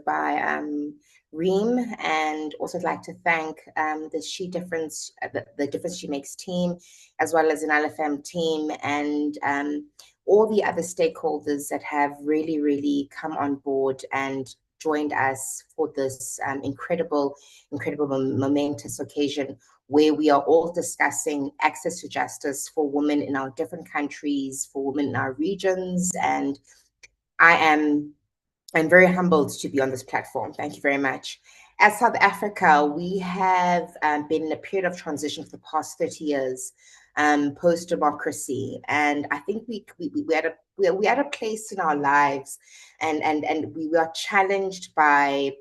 by Reem, and also I'd like to thank the Difference She Makes team, as well as an LFM team, and all the other stakeholders that have really, really come on board and joined us for this incredible, momentous occasion where we are all discussing access to justice for women in our different countries, for women in our regions, and I'm very humbled to be on this platform. Thank you very much. As South Africa, we have been in a period of transition for the past 30 years, post-democracy. And I think we're at a place in our lives, and we were challenged by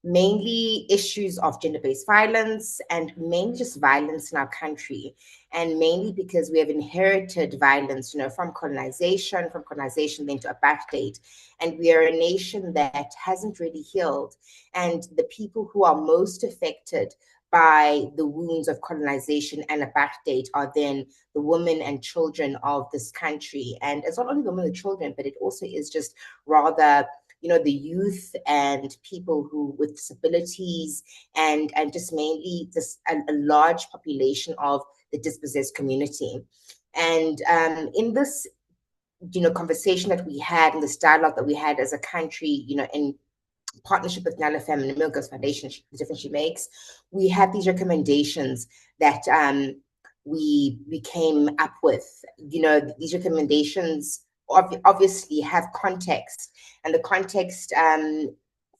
mainly issues of gender-based violence and mainly just violence in our country, and mainly because we have inherited violence, from colonization then to apartheid, and we are a nation that hasn't really healed, and the people who are most affected by the wounds of colonization and apartheid are then the women and children of this country. And it's not only the women and children, but it also is just rather the youth and people who with disabilities, and just mainly just a large population of the dispossessed community. And in this conversation that we had, in this dialogue that we had as a country, in partnership with NALFM and the Milgos Foundation, the Difference She Makes, we had these recommendations that we came up with. These recommendations obviously have context, and the context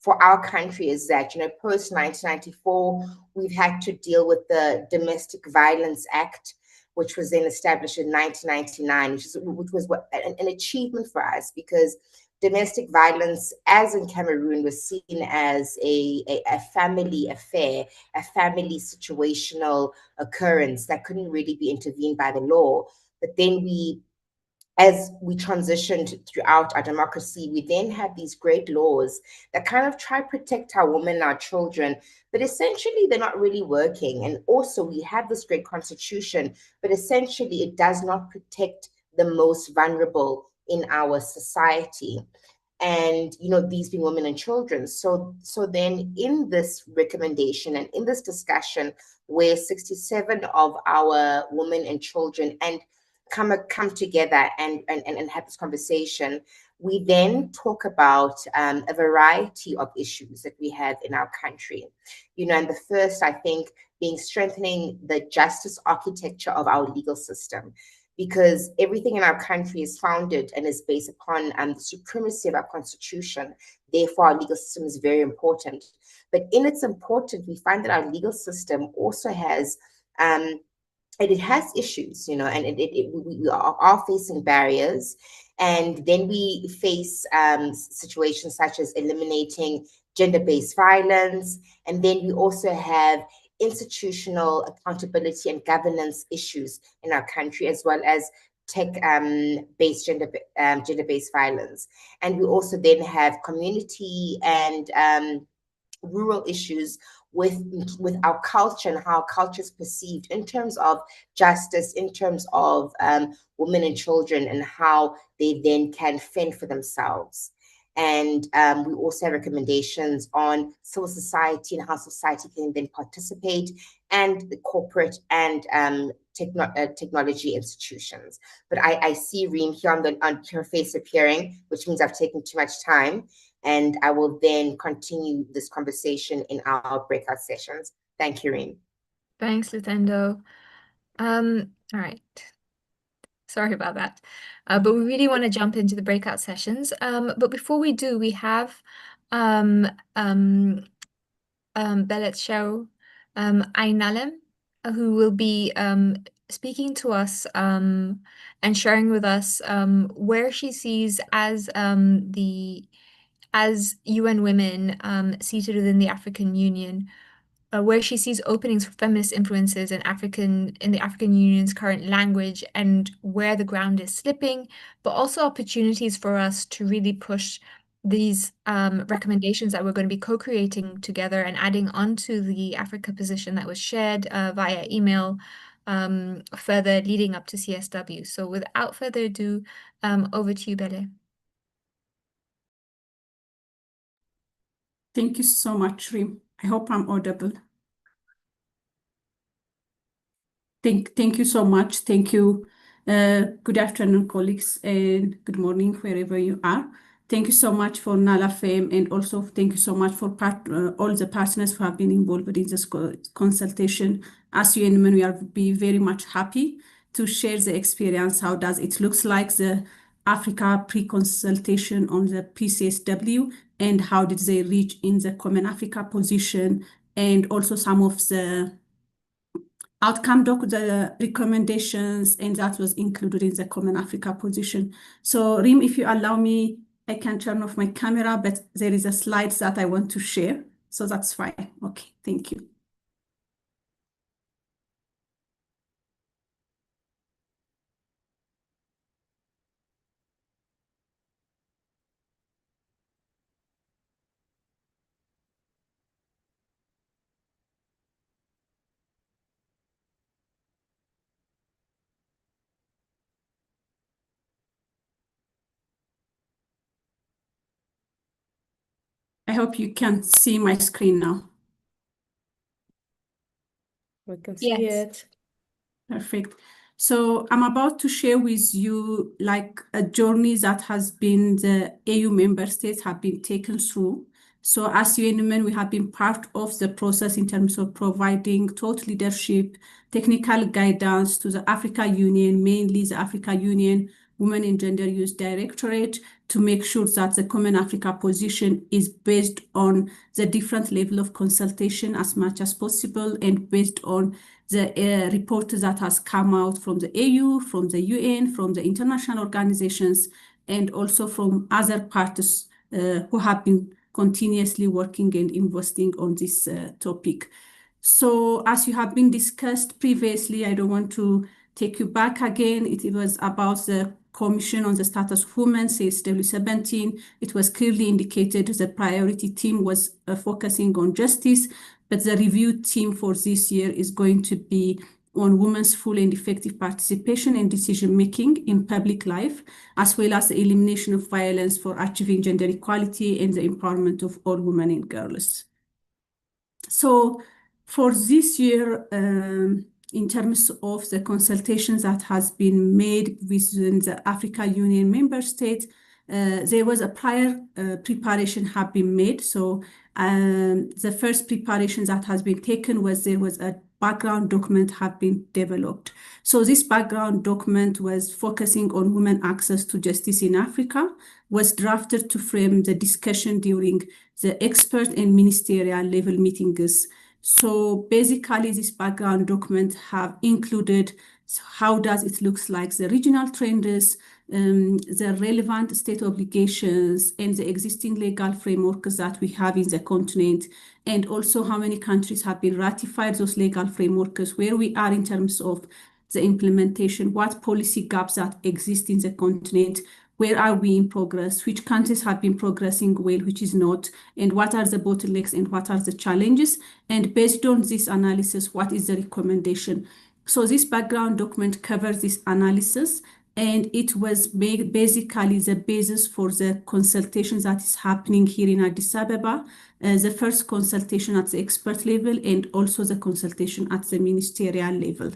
for our country is that post 1994 we've had to deal with the Domestic Violence Act, which was then established in 1999, which was an achievement for us, because domestic violence, as in Cameroon, was seen as a family affair, a family situational occurrence that couldn't really be intervened by the law. But then as we transitioned throughout our democracy, we then had these great laws that kind of try to protect our women and our children, but essentially they're not really working. And also we have this great constitution, but essentially it does not protect the most vulnerable in our society. And these being women and children. So then in this recommendation and in this discussion, where 67 of our women and children and come together and have this conversation, we then talk about a variety of issues that we have in our country. And the first, I think, being strengthening the justice architecture of our legal system, because everything in our country is founded and is based upon the supremacy of our constitution. Therefore, our legal system is very important. But in its importance, we find that our legal system also has it has issues, and we are facing barriers. And then we face situations such as eliminating gender-based violence. And then we also have institutional accountability and governance issues in our country, as well as tech-based gender-based violence. And we also then have community and rural issues with our culture and how culture is perceived in terms of justice, in terms of women and children, and how they then can fend for themselves. And we also have recommendations on civil society and how society can then participate, and the corporate and technology institutions. But I see Reem here on her face appearing, which means I've taken too much time. And I will then continue this conversation in our breakout sessions. Thank you, Reem. Thanks, Lutendo. All right. Sorry about that. But we really want to jump into the breakout sessions. But before we do, we have Belet Cheryl Ainalem, who will be speaking to us and sharing with us where she sees as UN Women seated within the African Union, where she sees openings for feminist influences in the African Union's current language, and where the ground is slipping, but also opportunities for us to really push these recommendations that we're going to be co-creating together and adding onto the Africa position that was shared via email further leading up to CSW. So without further ado, over to you, Bele. Thank you so much, Rim. I hope I'm audible. Thank you so much. Thank you. Good afternoon, colleagues, and good morning, wherever you are. Thank you so much for Nala Fame, and also thank you so much for all the partners who have been involved in this consultation. As you and we are be very much happy to share the experience. How does it looks like the Africa pre-consultation on the PCSW, and how did they reach in the Common Africa position, and also some of the outcome the recommendations, and that was included in the Common Africa position. So Rim, if you allow me, I can turn off my camera, but there is a slide that I want to share. So that's fine. Okay, thank you. I hope you can see my screen now. We can see Yes. it. Perfect. So I'm about to share with you like a journey that has been the AU member states have been taken through. So as UNMN, we have been part of the process in terms of providing thought leadership, technical guidance to the Africa Union, mainly the Africa Union Women and Gender Use Directorate, to make sure that the Common Africa position is based on the different level of consultation as much as possible, and based on the report that has come out from the AU, from the UN, from the international organizations, and also from other parties who have been continuously working and investing on this topic. So as you have been discussed previously, I don't want to take you back again. It was about the Commission on the Status of Women, CSW70. It was clearly indicated the priority team was focusing on justice, but the review team for this year is going to be on women's full and effective participation and decision-making in public life, as well as the elimination of violence for achieving gender equality and the empowerment of all women and girls. So for this year, in terms of the consultations that has been made within the Africa Union member states, there was a prior preparation have been made. So the first preparation that has been taken was there was a background document have been developed. So this background document was focusing on women access to justice in Africa, was drafted to frame the discussion during the expert and ministerial level meetings. So basically this background document have included how does it looks like the regional trends, the relevant state obligations, and the existing legal frameworks that we have in the continent, and also how many countries have been ratified those legal frameworks, where we are in terms of the implementation, what policy gaps that exist in the continent, where are we in progress, which countries have been progressing well, which is not, and what are the bottlenecks and what are the challenges. And based on this analysis, what is the recommendation? So this background document covers this analysis, and it was basically the basis for the consultation that is happening here in Addis Ababa, the first consultation at the expert level and also the consultation at the ministerial level.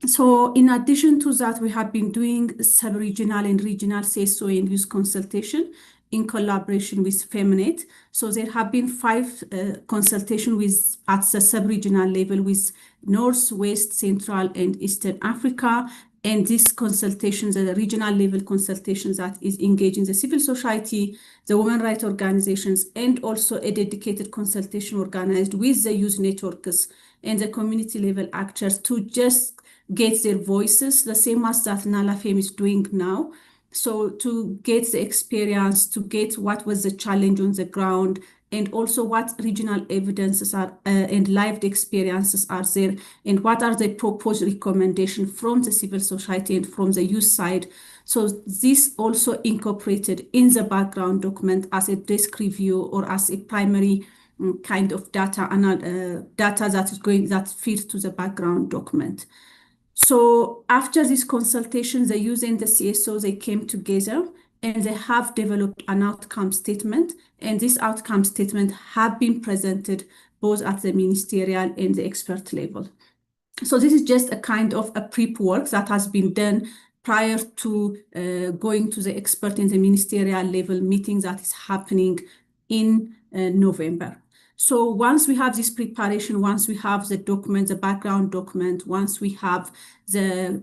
So in addition to that, we have been doing sub-regional and regional CSO and use consultation in collaboration with Feminet. So there have been 5 consultations with at the sub-regional level with North, West, Central, and Eastern Africa. And these consultations, the regional level consultations that is engaging the civil society, the women rights organizations, and also a dedicated consultation organized with the youth networks and the community level actors to just get their voices, the same as that Nala Fame is doing now. So to get the experience, to get what was the challenge on the ground, and also what regional evidences are and lived experiences are there, and what are the proposed recommendations from the civil society and from the youth side. So this also incorporated in the background document as a desk review or as a primary kind of data that feeds to the background document. So after this consultation, the youth and the CSO, they came together and they have developed an outcome statement. And this outcome statement have been presented both at the ministerial and the expert level. So this is just a kind of a prep work that has been done prior to going to the expert in the ministerial level meeting that is happening in November. So once we have this preparation, once we have the document, the background document, once we have the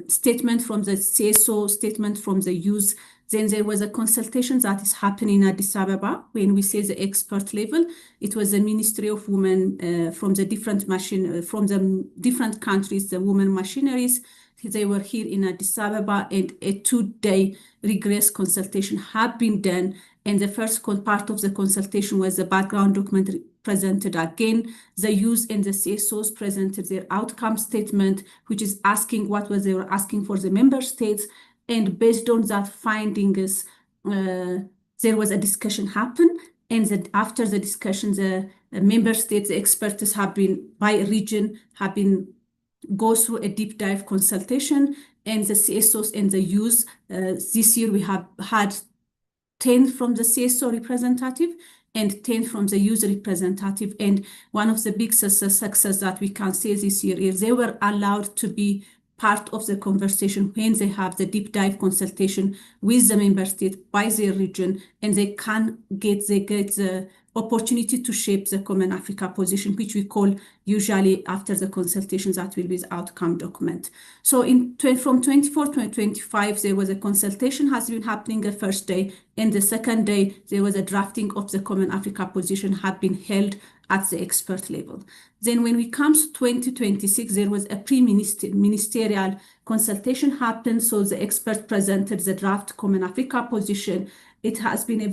statement from the CSO, statement from the youth, then there was a consultation that is happening in Addis Ababa. When we say the expert level, it was the Ministry of Women from the different from the different countries, the women machineries. They were here in Addis Ababa, and a 2-day rigorous consultation had been done. And the first part of the consultation was the background document presented again. The youth and the CSOs presented their outcome statement, which is asking what was they were asking for the member states. And based on that findings, there was a discussion happen. And that after the discussion, the member states, the experts have been by region, have been go through a deep dive consultation, and the CSOs and the youth. This year we have had 10 from the CSO representative and 10 from the user representative. And one of the big success that we can say this year is they were allowed to be part of the conversation when they have the deep dive consultation with the member state by their region, and they get the opportunity to shape the Common Africa position, which we call usually after the consultations that will be the outcome document. So from 24 to 25, there was a consultation has been happening the first day, and the second day, there was a drafting of the Common Africa position had been held at the expert level. Then when we come to 2026, there was a pre-ministerial consultation happened. So the expert presented the draft Common Africa position. It has been a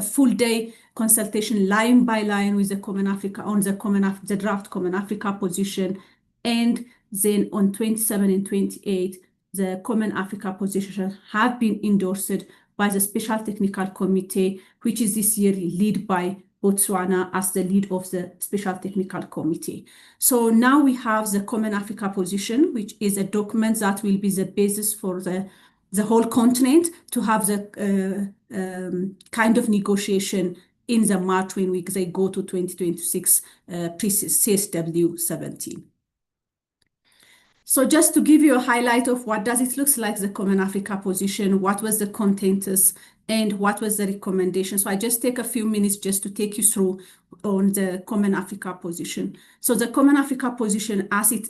full day consultation line by line with the Common Africa on the draft Common Africa position. And then on 27 and 28, the Common Africa position have been endorsed by the Special Technical Committee, which is this year led by Botswana as the lead of the Special Technical Committee. So now we have the Common Africa position, which is a document that will be the basis for the whole continent to have the kind of negotiation in the March when they go to 2026 CSW70. So just to give you a highlight of what does it looks like the Common Africa position, what was the contents, and what was the recommendation. So I just take a few minutes just to take you through on the Common Africa position. So the Common Africa position as it's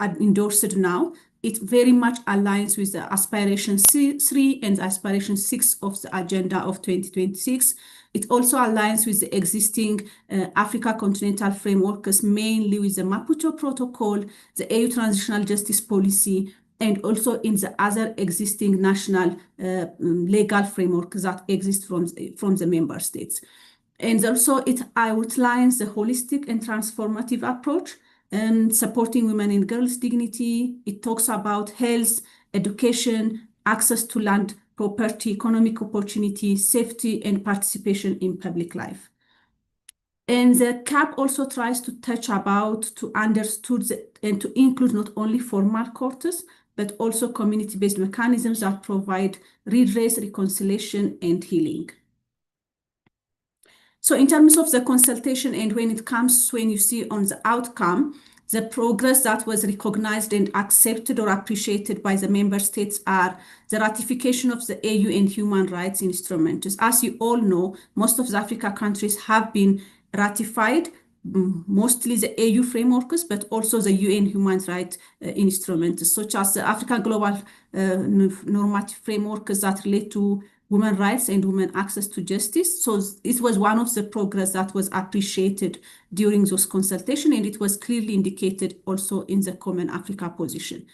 endorsed now, it very much aligns with the Aspiration 3 and Aspiration 6 of the agenda of 2026. It also aligns with the existing Africa continental frameworks, mainly with the Maputo Protocol, the AU Transitional Justice Policy, and also in the other existing national legal frameworks that exist from the member states. And also it outlines the holistic and transformative approach, supporting women and girls' dignity. It talks about health, education, access to land, property, economic opportunity, safety, and participation in public life. And the CAP also tries to touch about to understood and to include not only formal courts, but also community-based mechanisms that provide redress, reconciliation, and healing. So in terms of the consultation and when you see on the outcome, the progress that was recognized and accepted or appreciated by the member states are the ratification of the AU and human rights instruments. As you all know, most of the Africa countries have been ratified, mostly the AU frameworks, but also the UN human rights instruments, such as the Africa Global Normative Frameworks that relate to women rights and women access to justice. So it was one of the progress that was appreciated during those consultations, and it was clearly indicated also in the Common Africa position.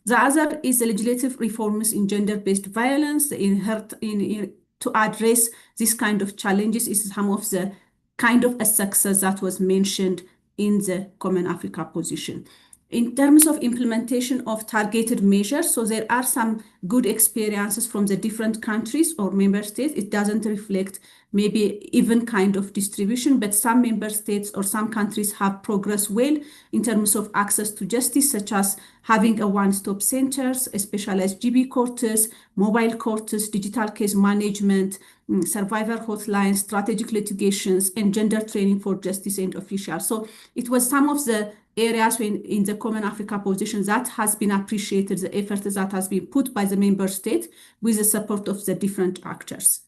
The other is the legislative reforms in gender-based violence to address this kind of challenges is some of the kind of a success that was mentioned in the Common Africa position. In terms of implementation of targeted measures, so there are some good experiences from the different countries or member states. It doesn't reflect maybe even kind of distribution, but some member states or some countries have progressed well in terms of access to justice, such as having a one-stop centers, a specialized GB courts, mobile courts, digital case management, survivor hotlines, strategic litigations, and gender training for justice and officials. So it was some of the areas in the Common Africa position that has been appreciated, the effort that has been put by the member state with the support of the different actors.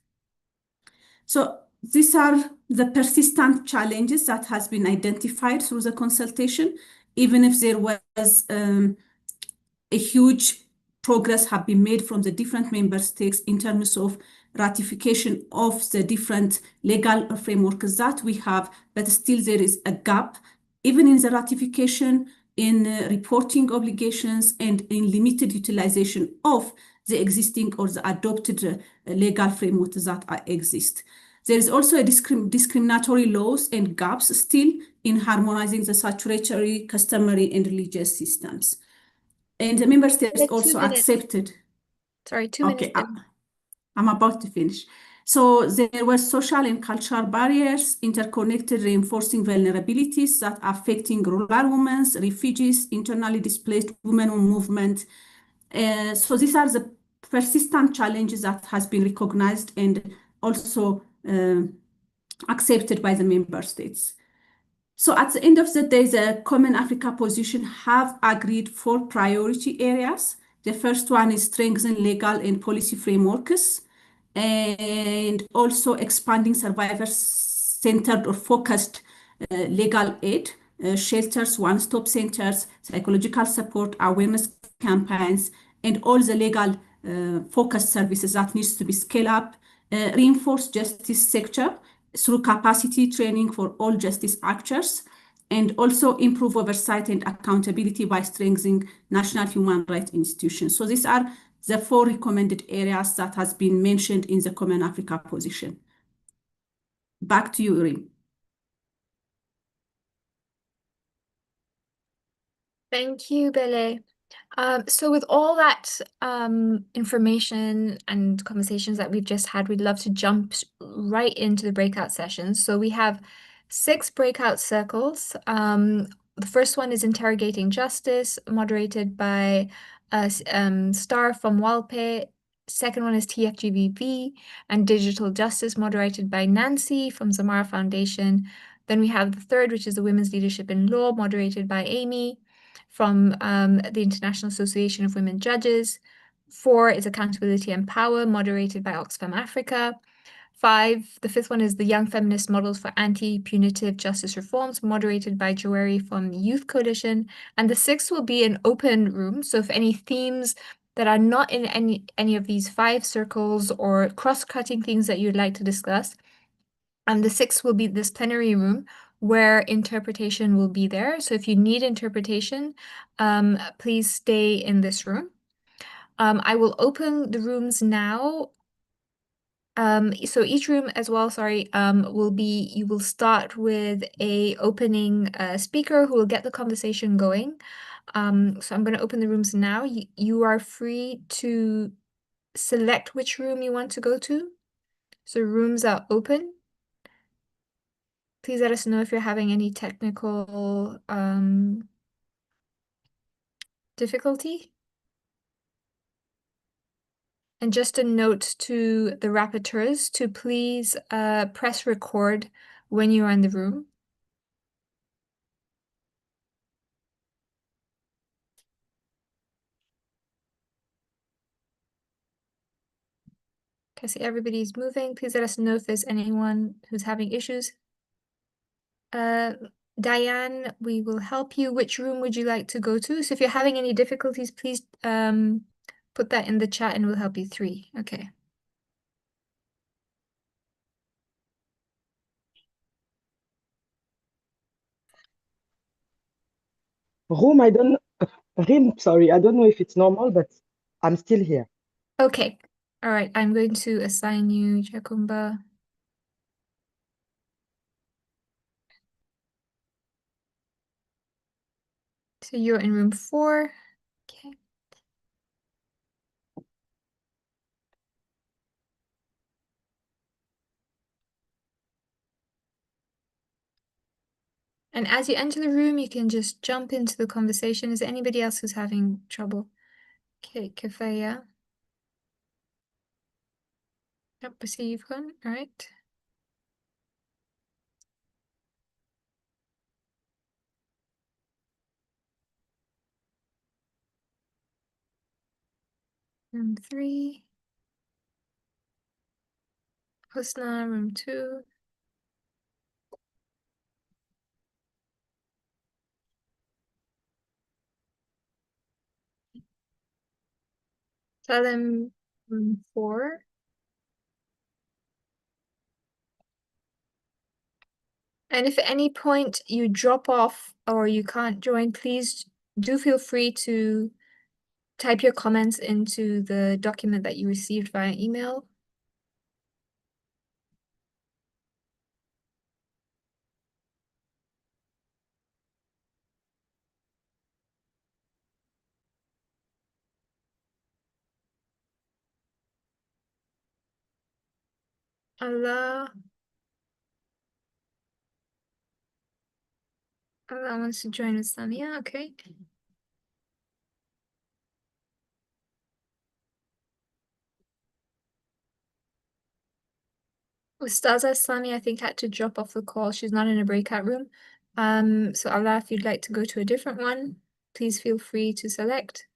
So these are the persistent challenges that has been identified through the consultation, even if there was a huge progress have been made from the different member states in terms of ratification of the different legal frameworks that we have, but still there is a gap, even in the ratification, in reporting obligations, and in limited utilization of the existing or the adopted legal frameworks that exist. There is also a discriminatory laws and gaps still in harmonizing the statutory, customary, and religious systems. And the member states also accepted. Sorry, 2 minutes. Okay, I'm about to finish. So there were social and cultural barriers, interconnected, reinforcing vulnerabilities that are affecting rural women, refugees, internally displaced women on movement. So these are the persistent challenges that has been recognized and also accepted by the member states. So at the end of the day, the Common Africa position have agreed 4 priority areas. The first one is strengthening legal and policy frameworks, and also expanding survivor-centered or focused legal aid, shelters, one-stop centers, psychological support, awareness campaigns, and all the legal focused services that needs to be scaled up, reinforce justice sector through capacity training for all justice actors, and also improve oversight and accountability by strengthening national human rights institutions. So these are the 4 recommended areas that has been mentioned in the Common Africa position. Back to you, Uri. Thank you, Bele. So with all that information and conversations that we've just had, we'd love to jump right into the breakout sessions. So we have 6 breakout circles. The first one is Interrogating Justice, moderated by Star from Walpe. Second one is TFGVV and Digital Justice, moderated by Nancy from Zamara Foundation. Then we have the third, which is the Women's Leadership in Law, moderated by Amy from the International Association of Women Judges. 4 is Accountability and Power, moderated by Oxfam Africa. 5, the 5th one is the Young Feminist Models for Anti-Punitive Justice Reforms, moderated by Joeri from Youth Coalition. And the 6th will be an open room. So if any themes that are not in any of these 5 circles or cross-cutting things that you'd like to discuss, the 6th will be this plenary room where interpretation will be there. So if you need interpretation, please stay in this room. I will open the rooms now. So each room as well, you will start with a opening speaker who will get the conversation going. So I'm going to open the rooms now. You are free to select which room you want to go to. So rooms are open. Please let us know if you're having any technical difficulty. And just a note to the rapporteurs to please press record when you're in the room. Okay, see everybody's moving. Please let us know if there's anyone who's having issues. Diane, we will help you. Which room would you like to go to? So if you're having any difficulties, please put that in the chat and we'll help you. 3. Okay. Room, Rim, sorry, I don't know if it's normal, but I'm still here. Okay. All right. I'm going to assign you Jakumba. So you're in room 4. Okay. And as you enter the room, you can just jump into the conversation. Is there anybody else who's having trouble? Okay, Kifaya. Yep, I see you've gone. All right. Room 3. Husna, room 2. Salem, room 4. And if at any point you drop off or you can't join, please do feel free to type your comments into the document that you received via email. Allah wants to join with Samia, okay. Ustaza Samia, I think, had to drop off the call. She's not in a breakout room. So Allah, if you'd like to go to a different one, please feel free to select.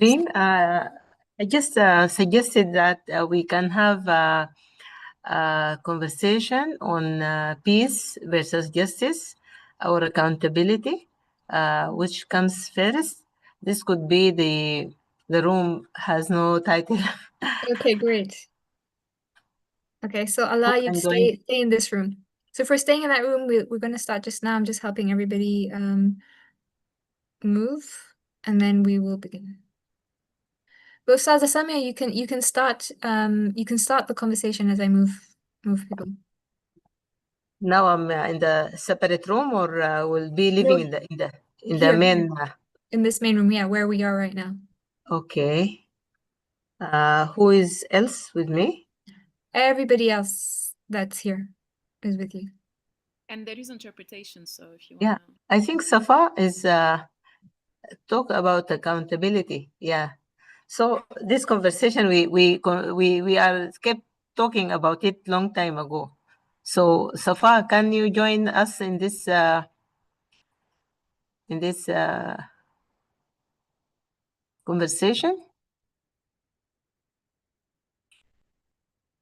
Reem, I just suggested that we can have a conversation on peace versus justice or accountability, which comes first. This could be the room has no title. Okay, great. Okay, so Allah, you I'm stay in this room. So if we're staying in that room, we're going to start just now. I'm just helping everybody move, and then we will begin. But Ustaza Samia, you can start the conversation as I move people. Now I'm in the separate room, or will be living No, in the here, main. in this main room, yeah, where we are right now. Okay. Who is else with me? Everybody else that's here is with you. And there is interpretation, so if you Yeah, want I think Safa is talk about accountability. Yeah. So this conversation we are kept talking about it long time ago. So Safa, can you join us in this conversation?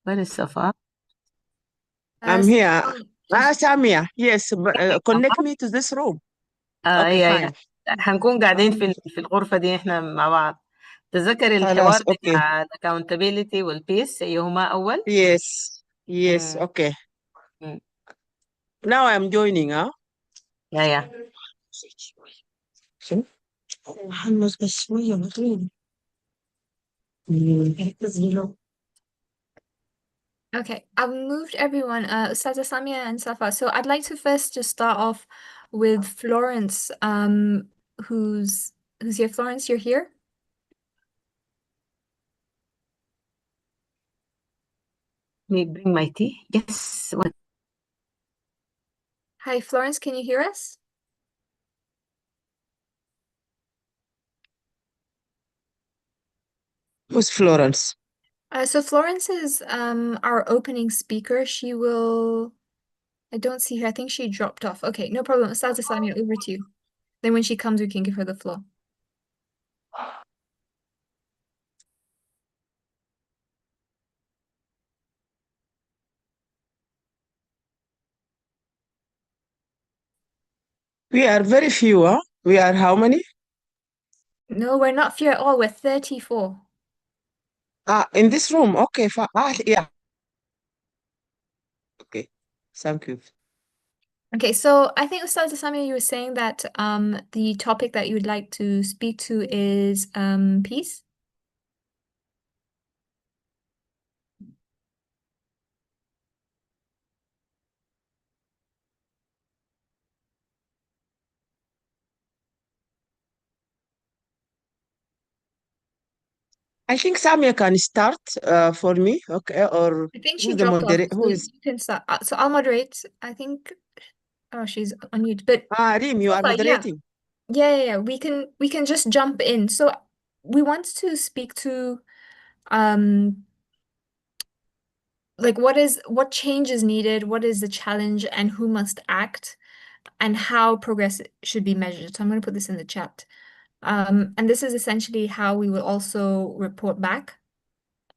Where is Safa? I'm here. Safa, Samia, yes, connect me to this room. Okay, يا fine. هنكون قاعدين في الغرفة دي احنا مع بعض. تذكر الحوار خلاص, okay. بتاع accountability والبيس أيهما أول؟ Yes, yes, مم. okay. مم. Now I'm joining, huh? يا شو؟ محمد بس شوية مطول. okay, I've moved everyone, Ustaza Samia and Safa. So I'd like to first just start off with Florence, who's here. Florence, you're here? me bring my tea. Yes. What? Hi, Florence, can you hear us? Who's Florence? So Florence is our opening speaker. She will. I don't see her. I think she dropped off. Okay, no problem. Ustaza Samia, over to you. Then when she comes, we can give her the floor. We are very few, huh? We are how many? No, we're not few at all. We're 34. In this room. Okay, yeah. Okay, thank you. Okay, so I think Ustaza Samia, you were saying that the topic that you would like to speak to is peace. I think Samia can start for me, okay? Or I think she who's the dropped off, moderator? so Who is? you can start. So I'll moderate. I think, oh, she's on mute. But Reem, you so are far, yeah. moderating. Yeah. We can just jump in. So we want to speak to like what change is needed, what is the challenge, and who must act, and how progress should be measured. So I'm going to put this in the chat. And this is essentially how we will also report back,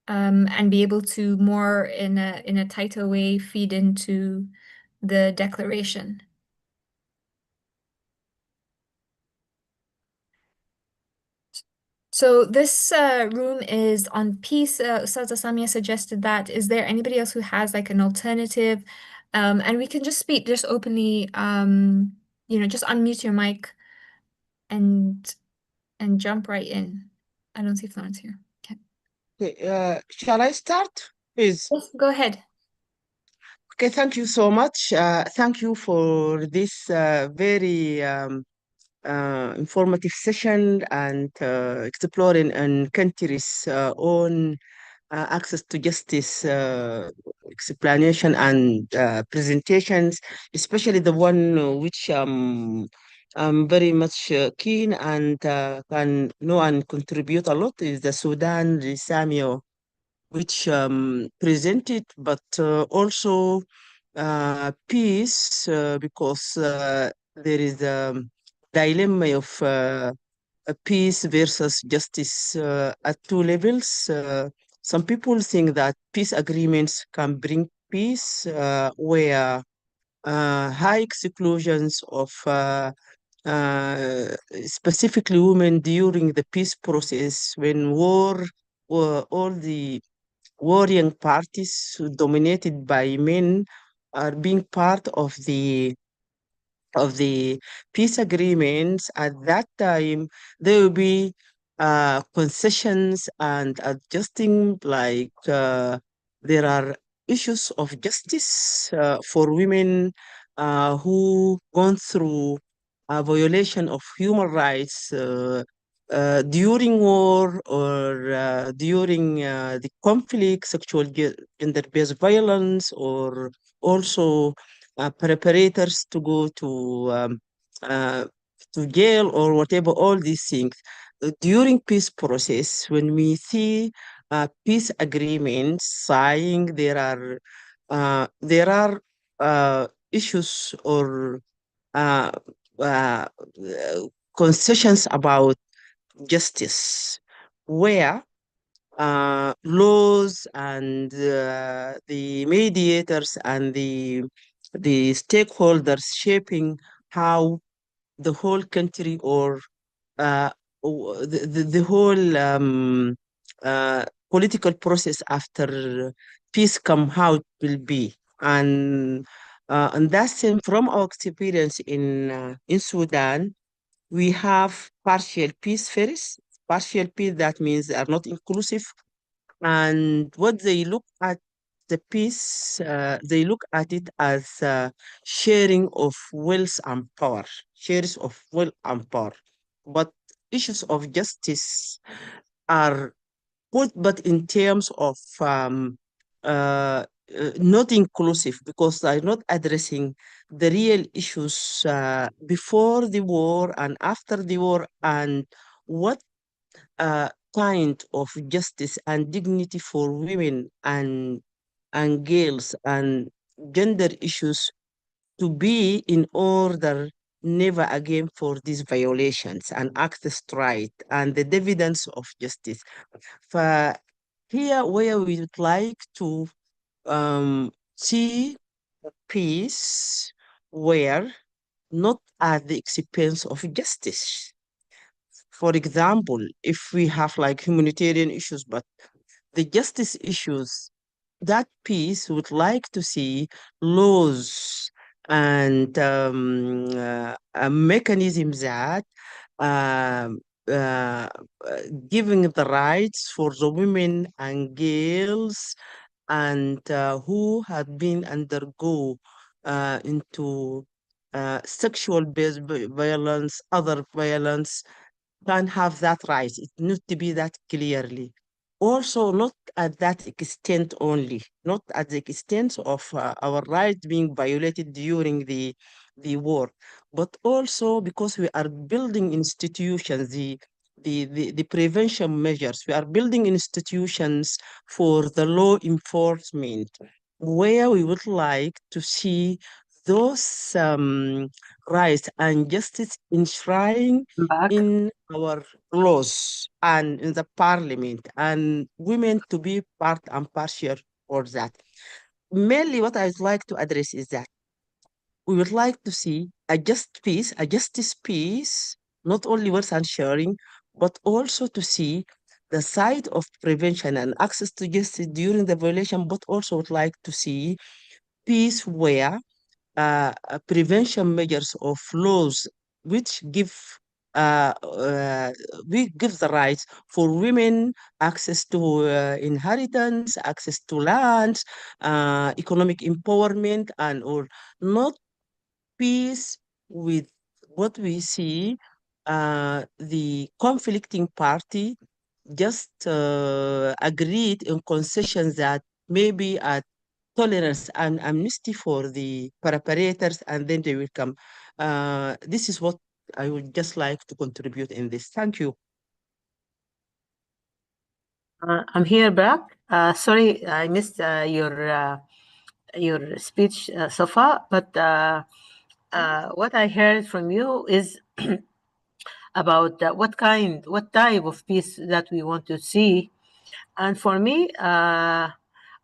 and be able to more in a tighter way feed into the declaration. So this room is on peace. Ustaza Samia suggested that. Is there anybody else who has like an alternative? And we can just speak just openly, just unmute your mic and jump right in. I don't see Florence here. Okay. Okay, shall I start? Please. Yes, go ahead. Okay, thank you so much. Thank you for this very informative session and exploring and countries' own access to justice explanation and presentations, especially the one which I'm very much keen and can know and contribute a lot is the Sudan Samio, which presented, but also peace, because there is a dilemma of a peace versus justice at two levels. Some people think that peace agreements can bring peace, where high exclusions of specifically women during the peace process when all the warring parties dominated by men are being part of the peace agreements. At that time, there will be concessions and adjusting, like there are issues of justice for women who gone through a violation of human rights during war or during the conflict, sexual gender-based violence, or also preparators to go uh, to jail or whatever, all these things. During peace process, when we see peace agreements signed, there are issues or uh, uh, concessions about justice, where laws and the mediators and the stakeholders shaping how the whole country or uh, the whole political process after peace come out will be. And that's same from our experience in Sudan. We have partial peace first. Partial peace, that means they are not inclusive. And what they look at the peace, they look at it as sharing of wealth and power, shares of wealth and power. But issues of justice are good, but in terms of not inclusive, because they're not addressing the real issues before the war and after the war, and what kind of justice and dignity for women and girls and gender issues to be in order never again for these violations and access to right and the dividends of justice. For here, where we would like to see peace, where not at the expense of justice. For example, if we have like humanitarian issues, but the justice issues, that peace would like to see laws and a mechanism that um, uh, giving the rights for the women and girls and who have been undergo into sexual based violence, other violence, can have that right. It needs to be that clearly. also not at that extent only, not at the extent of our rights being violated during the war, but also because we are building institutions, the prevention measures. We are building institutions for the law enforcement, where we would like to see those rights and justice enshrined Back. in our laws and in the parliament, and women to be part and partial for that. Mainly what I would like to address is that we would like to see a just peace, a justice peace, not only words and sharing, but also to see the side of prevention and access to justice during the violation, but also would like to see peace where prevention measures of laws which uh, uh, we give the rights for women access to inheritance, access to lands, economic empowerment, and all. Not peace with what we see the conflicting party just agreed in concessions that maybe at tolerance and amnesty for the perpetrators, and then they will come. This is what I would just like to contribute in this. Thank you. I'm here, Back. Sorry, I missed your speech so far, but what I heard from you is about what type of peace that we want to see. And for me,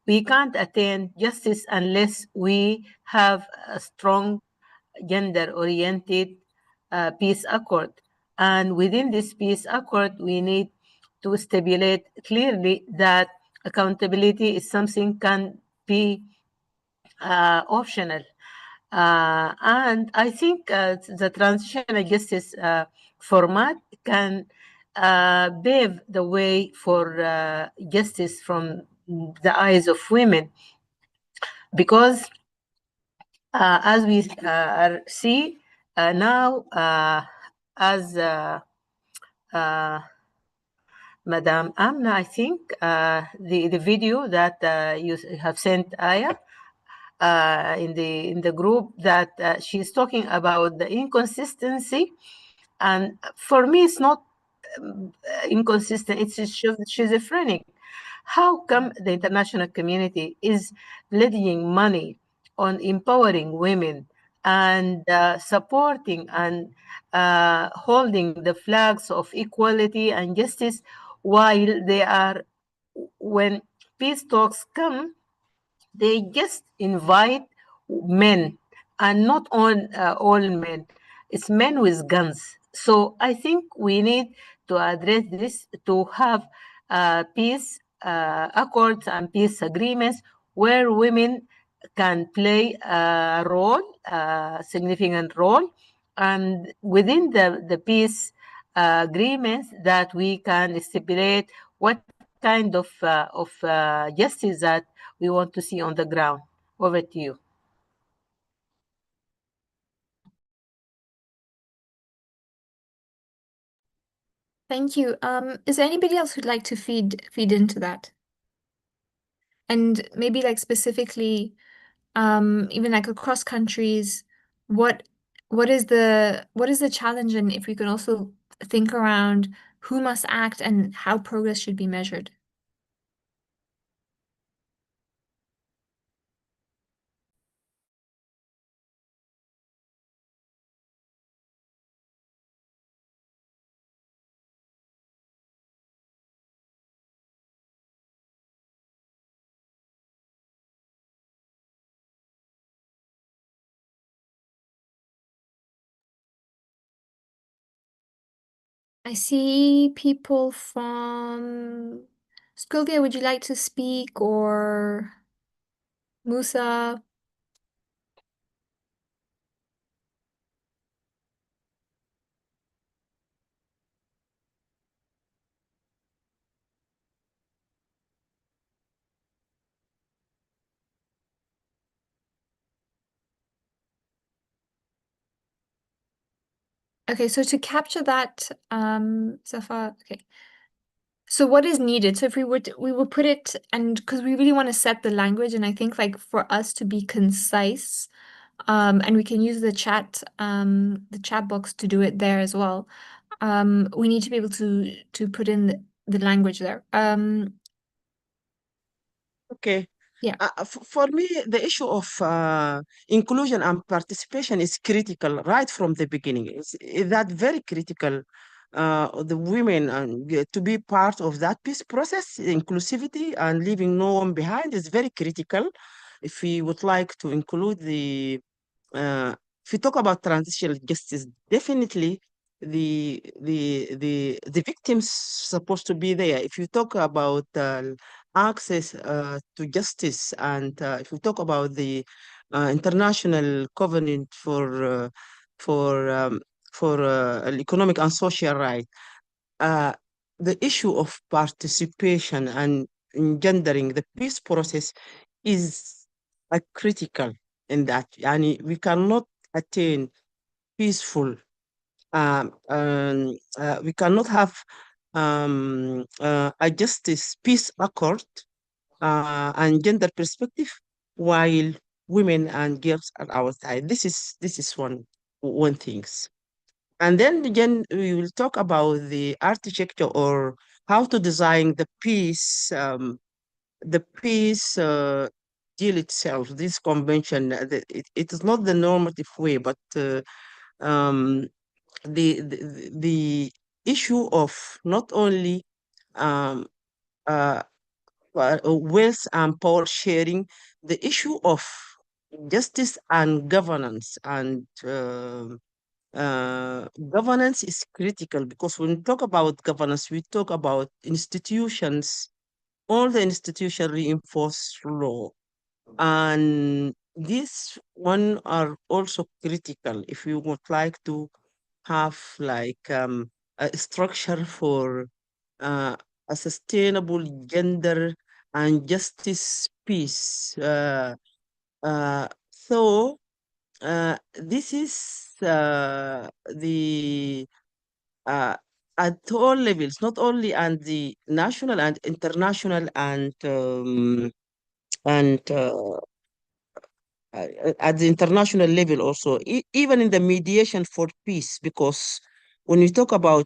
we can't attain justice unless we have a strong gender-oriented peace accord. And within this peace accord, we need to stipulate clearly that accountability is something can be optional. And I think the transitional justice format can pave the way for justice from the eyes of women, because as we see now, as Madam Amna, I think the video that you have sent, Aya, in the group, that she's talking about the inconsistency, and for me it's not inconsistent, it's schizophrenic. How come the international community is pledging money on empowering women and supporting and holding the flags of equality and justice, while they are, when peace talks come, they just invite men, and not all men. It's men with guns. So I think we need to address this, to have peace accords and peace agreements where women can play a role, a significant role, and within the peace agreements, that we can stipulate what kind of justice that we want to see on the ground. Over to you. Thank you. Is there anybody else who'd like to feed into that? And maybe like specifically, even like across countries, what is the challenge, and if we can also think around who must act and how progress should be measured. I see people from Sylvia, would you like to speak, or Musa? Okay, so to capture that, Safa, okay. So what is needed? So if we will put it, and because we really want to set the language, and I think like for us to be concise, and we can use the chat box to do it there as well. We need to be able to put in the language there. Okay. Yeah. For me, the issue of inclusion and participation is critical right from the beginning. Is that very critical? The women to be part of that peace process, inclusivity and leaving no one behind is very critical. If we would like to include uh, if we talk about transitional justice, definitely the victims supposed to be there. If you talk about access to justice, and if we talk about the international covenant for um, for economic and social right, uh, the issue of participation and engendering the peace process is critical in that. Yani, we cannot attain peaceful, we cannot have a justice peace accord and gender perspective while women and girls are outside. This is one things. And then again, we will talk about the architecture or how to design the peace deal itself. This convention, it is not the normative way, but um, the issue of not only um, uh, wealth and power sharing, the issue of justice and governance and governance is critical, because when we talk about governance, we talk about institutions. All the institutions reinforce law, and these one are also critical if you would like to have like a structure for uh, a sustainable gender and justice peace. This is the at all levels, not only at the national and international and at the international level also, even in the mediation for peace, because when we talk about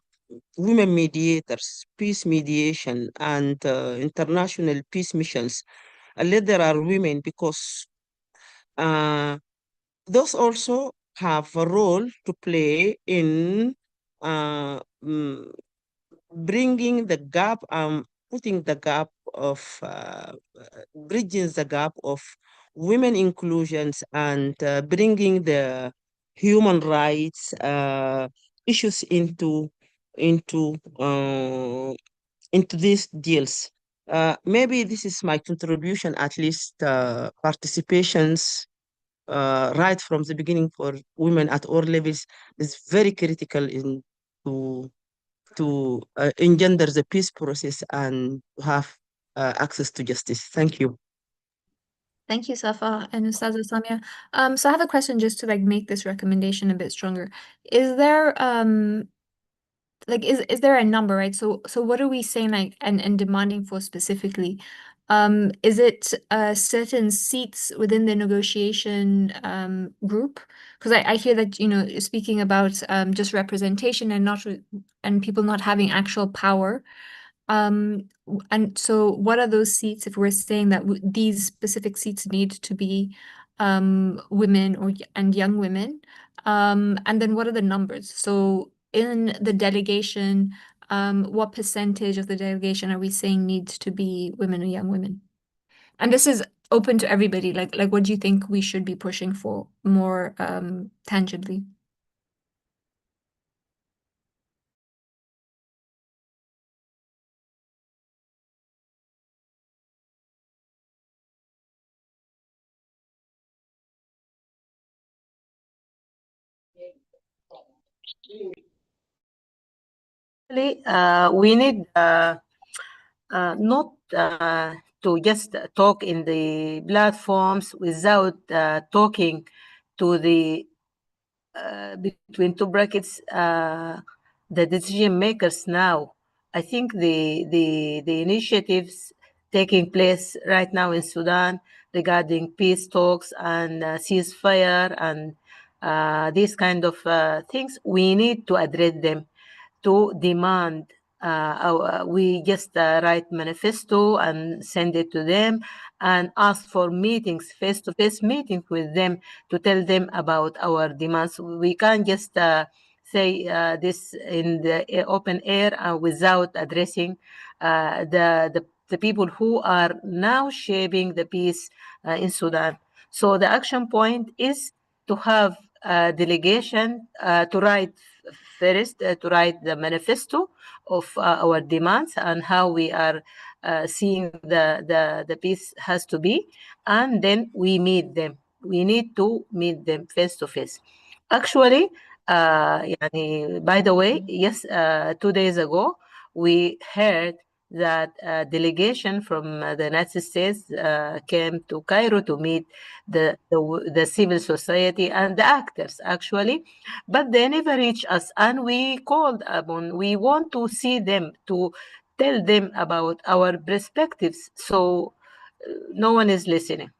women mediators, peace mediation, and international peace missions, there are women, because uh, those also have a role to play in uh, mm, bringing the gap, putting the gap of bridging the gap of women inclusions, and bringing the human rights issues into uh, into these deals. Maybe this is my contribution, at least participations right from the beginning for women at all levels is very critical in to engender the peace process and have access to justice. Thank you. Thank you, Safa and Ustaza Samia. So I have a question just to like make this recommendation a bit stronger. Is there like is there a number, right? So what are we saying like and demanding for specifically? Is it certain seats within the negotiation group? Because I hear that, you know, speaking about just representation and not and people not having actual power. And so what are those seats if we're saying that these specific seats need to be women and young women? And then what are the numbers? So in the delegation, what percentage of the delegation are we saying needs to be women or young women? And this is open to everybody. Like what do you think we should be pushing for more tangibly? We need not to just talk in the platforms without talking to the between two brackets the decision makers now I think the initiatives taking place right now in Sudan regarding peace talks and ceasefire and these kind of things, we need to address them to demand. We just write manifesto and send it to them and ask for meetings, face-to-face meetings with them to tell them about our demands. We can't just say this in the open air without addressing the people who are now shaping the peace in Sudan. So the action point is to have a delegation to write first, to write the manifesto of our demands and how we are seeing the peace has to be, and then we meet them. We need to meet them face to face. Actually, by the way, yes, 2 days ago, we heard that a delegation from the United States came to Cairo to meet the civil society and the actors, actually, but they never reached us. And we called upon, we want to see them, to tell them about our perspectives. So no one is listening.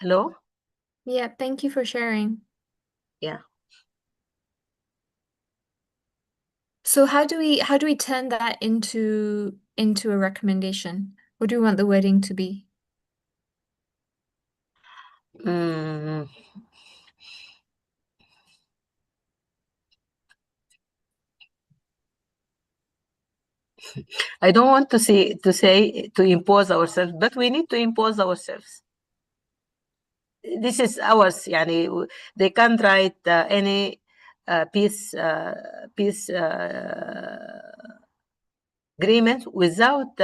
Hello? Yeah, thank you for sharing. Yeah. So how do we turn that into a recommendation? What do we want the wording to be? Mm, I don't want to say to impose ourselves, but we need to impose ourselves. This is ours. Yani, they can't write any peace agreement without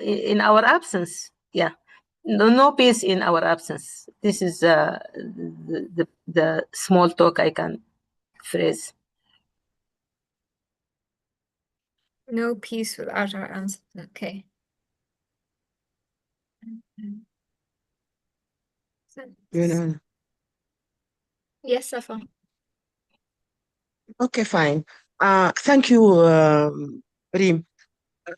in our absence. Yeah, no peace in our absence. This is the small talk I can phrase. No peace without our answers. Okay. Yes, Safa. Okay, fine. Thank you, Reem.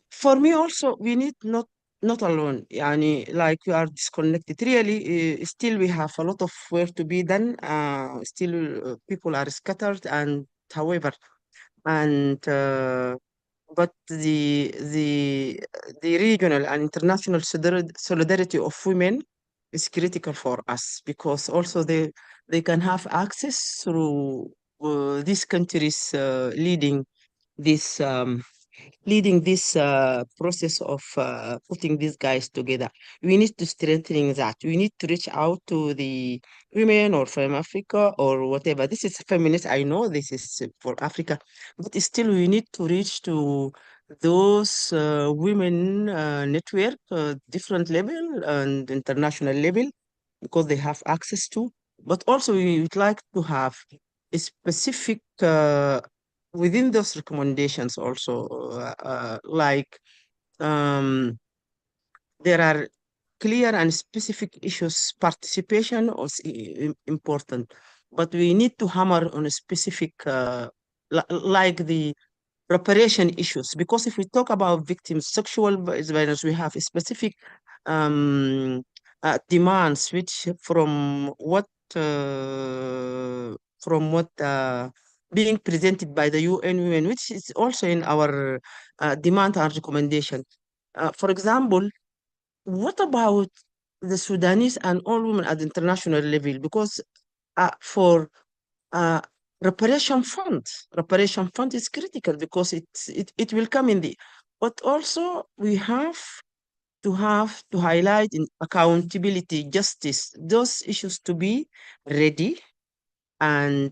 For me also, we need not alone. Yani, like we are disconnected. Really, still we have a lot of work to be done. Still, people are scattered, and however, and but the regional and international solidarity of women is critical for us because also they can have access through these countries this um, leading this process of putting these guys together. We need to strengthening that. We need to reach out to the women or from Africa or whatever. This is feminist. I know this is for Africa, but still we need to reach to those women network, different level and international level because they have access to. But also we would like to have a specific within those recommendations also like um, there are clear and specific issues participation is important, but we need to hammer on a specific like the reparation issues, because if we talk about victims sexual violence, we have a specific um, demands which from what being presented by the UN Women, which is also in our demand and recommendation. For example, what about the Sudanese and all women at the international level? Because for uh, reparation fund is critical because it will come in the, but also we have to highlight in accountability, justice, those issues to be ready. And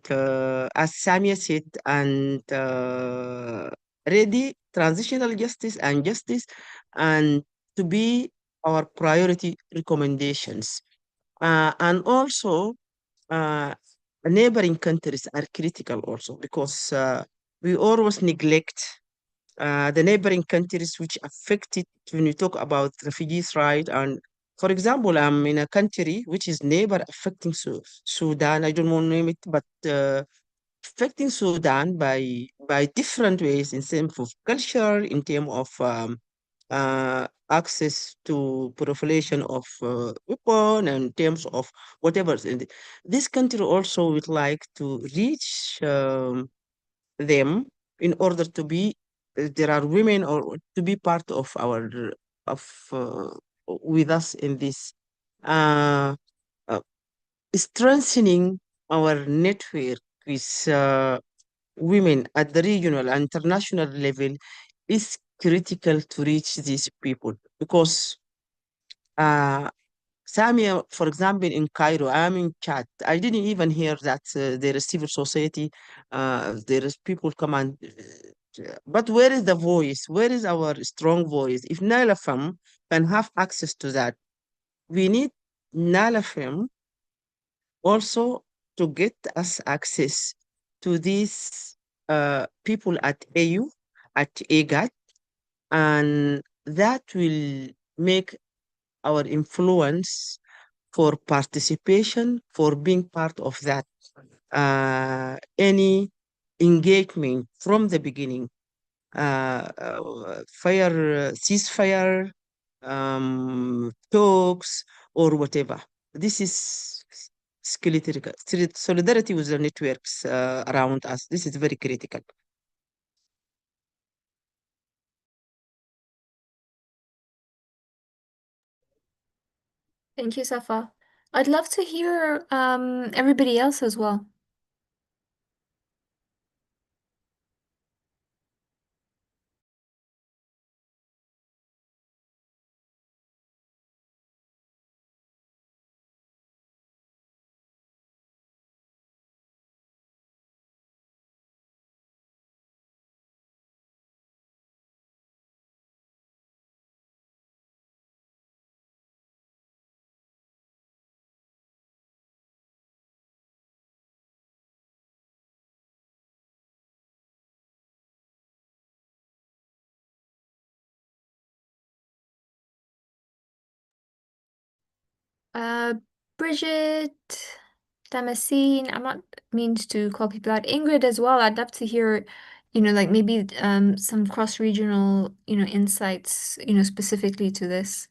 as Samia said, and ready transitional justice and justice, and to be our priority recommendations. And also, uh, neighboring countries are critical also because we always neglect the neighboring countries which affected when we talk about refugees' right and For example, I'm in a country which is neighbor affecting Sudan. I don't want to name it, but affecting Sudan by different ways in terms of culture, in terms of access to proliferation of weapon, and in terms of whatever. This country also would like to reach them in order to be there are women or to be part of our of with us in this uh, uh, strengthening our network with women at the regional and international level is critical to reach these people because uh, Samia, for example, in Cairo, I'm in Chad. I didn't even hear that there is civil society, there is people come and. But where is the voice? Where is our strong voice? If Nala Fem can have access to that, we need Nala Fem also to get us access to these people at AU, at AGAT, and that will make our influence for participation, for being part of that, any engagement from the beginning, ceasefire, talks, or whatever. This is solidarity with the networks around us. This is very critical. Thank you, Safa. I'd love to hear everybody else as well. Uh, Bridget, Damascene, I'm not means to call people out. Ingrid as well. I'd love to hear, like maybe some cross-regional, insights, specifically to this.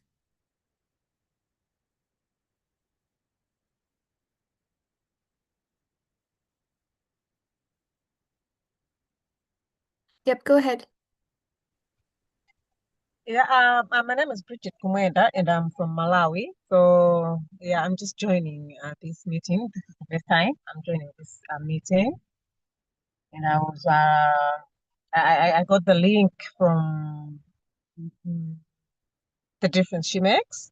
Yep, go ahead. Yeah, my name is Bridget Kumwenda, and I'm from Malawi. So yeah, I'm just joining this meeting. This is the first time I'm joining this meeting, and I got the link from the difference she makes.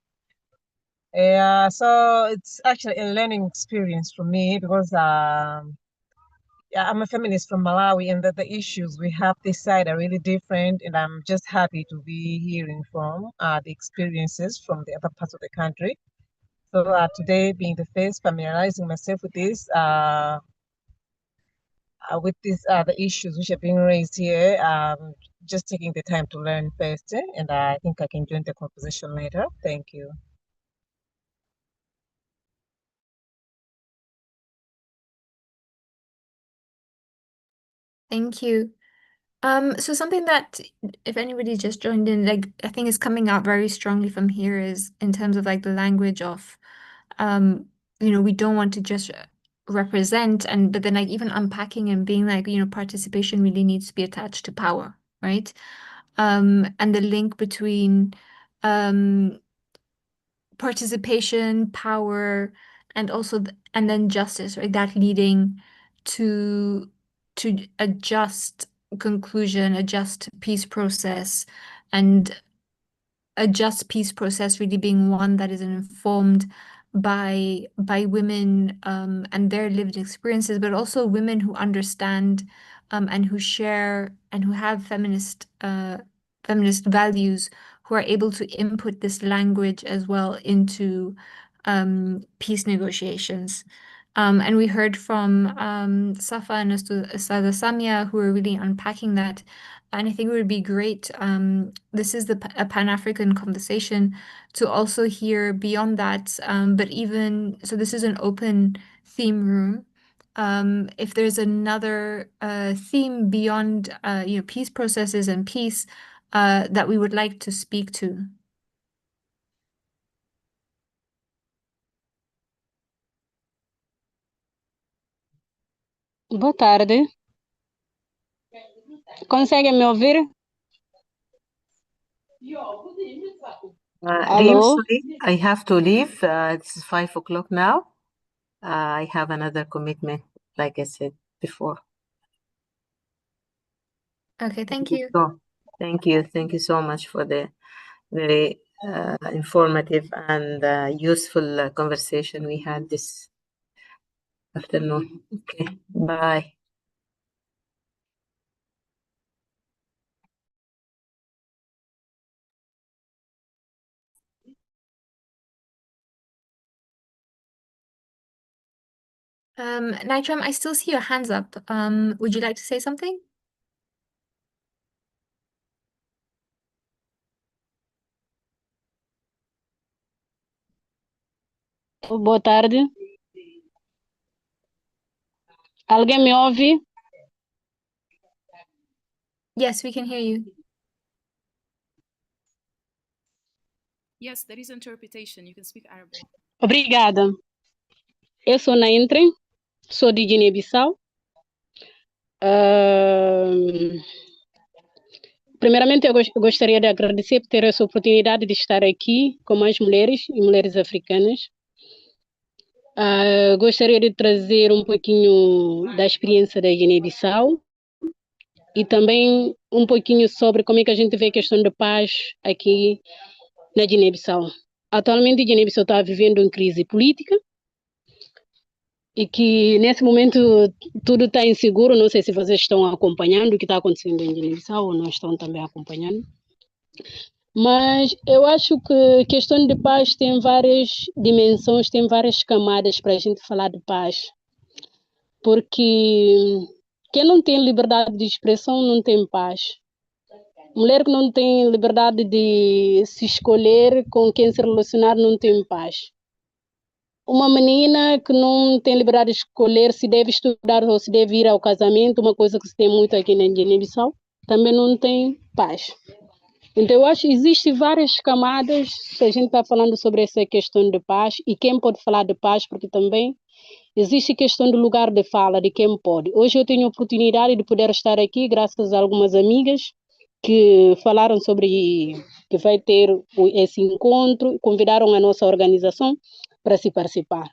Yeah, so it's actually a learning experience for me because yeah, I'm a feminist from Malawi, and the issues we have this side are really different. And I'm just happy to be hearing from the experiences from the other parts of the country. So today, being the first, familiarizing myself with these the issues which are being raised here. Just taking the time to learn first, and I think I can join the conversation later. Thank you. Thank you. So something that if anybody just joined in, like I think is coming out very strongly from here is in terms of like the language of we don't want to just represent but then like even unpacking and being like, participation really needs to be attached to power, right? And the link between participation, power, and also and then justice, right? That leading to a just conclusion, a just peace process, and a just peace process really being one that is informed by women and their lived experiences, but also women who understand and who share and who have feminist values, who are able to input this language as well into peace negotiations. And we heard from Safa and Ustaza Samia, who are really unpacking that. And I think it would be great. This is a Pan-African conversation to also hear beyond that. But even so, this is an open theme room. If there's another theme beyond, peace processes and peace that we would like to speak to. Boa tarde. Conseguem me ouvir? Reem, Alô? sorry, I have to leave. It's 5 o'clock now. I have another commitment, like I said before. Okay, thank you. So, thank you. Thank you so much for the very informative and useful conversation we had this afternoon. Okay, bye. Nitram, I still see your hands up. Would you like to say something? Boa tarde. Alguém me ouve? Yes, we can hear you. Yes, there is interpretation. You can speak Arabic. Obrigada. Eu sou Naintre, sou de Guiné-Bissau. Primeiramente, eu gostaria de agradecer por ter essa oportunidade de estar aqui com mais mulheres e mulheres africanas. Gostaria de trazer um pouquinho da experiência da Guiné-Bissau e também um pouquinho sobre como é que a gente vê a questão de paz aqui na Guiné-Bissau. Atualmente, a Guiné-Bissau está vivendo uma crise política e que, nesse momento, tudo está inseguro. Não sei se vocês estão acompanhando o que está acontecendo em Guiné-Bissau ou não estão também acompanhando. Mas eu acho que a questão de paz tem várias dimensões, tem várias camadas para a gente falar de paz. Porque quem não tem liberdade de expressão não tem paz. Mulher que não tem liberdade de se escolher com quem se relacionar não tem paz. Uma menina que não tem liberdade de escolher se deve estudar ou se deve ir ao casamento, uma coisa que se tem muito aqui na Guiné-Bissau, também não tem paz. Então, eu acho que existem várias camadas se a gente está falando sobre essa questão de paz e quem pode falar de paz, porque também existe questão do lugar de fala, de quem pode. Hoje eu tenho a oportunidade de poder estar aqui graças a algumas amigas que falaram sobre que vai ter esse encontro, convidaram a nossa organização para se participar.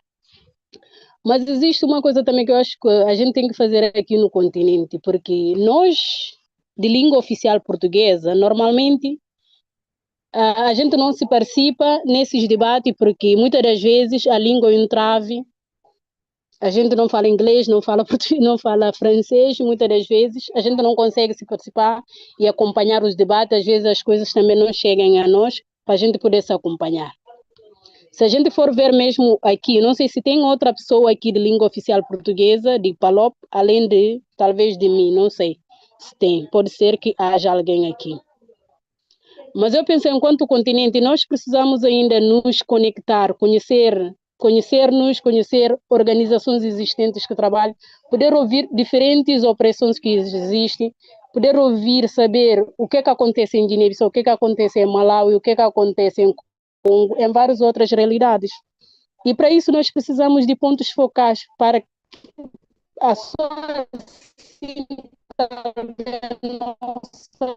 Mas existe uma coisa também que eu acho que a gente tem que fazer aqui no continente, porque nós, de língua oficial portuguesa, normalmente a gente não se participa nesses debates porque muitas das vezes a língua é um entrave. A gente não fala inglês, não fala português, não fala francês, muitas das vezes a gente não consegue se participar e acompanhar os debates, às vezes as coisas também não chegam a nós para a gente poder se acompanhar. Se a gente for ver mesmo aqui, não sei se tem outra pessoa aqui de língua oficial portuguesa, de Palop, além de, talvez de mim, não sei se tem, pode ser que haja alguém aqui. Mas eu penso, enquanto continente, nós precisamos ainda nos conectar, conhecer-nos, conhecer organizações existentes que trabalham, poder ouvir diferentes opressões que existem, poder ouvir, saber o que acontece em Guiné-Bissau, o que acontece em Malawi, o que acontece em Congo, em várias outras realidades. E para isso nós precisamos de pontos focais para a sua nossa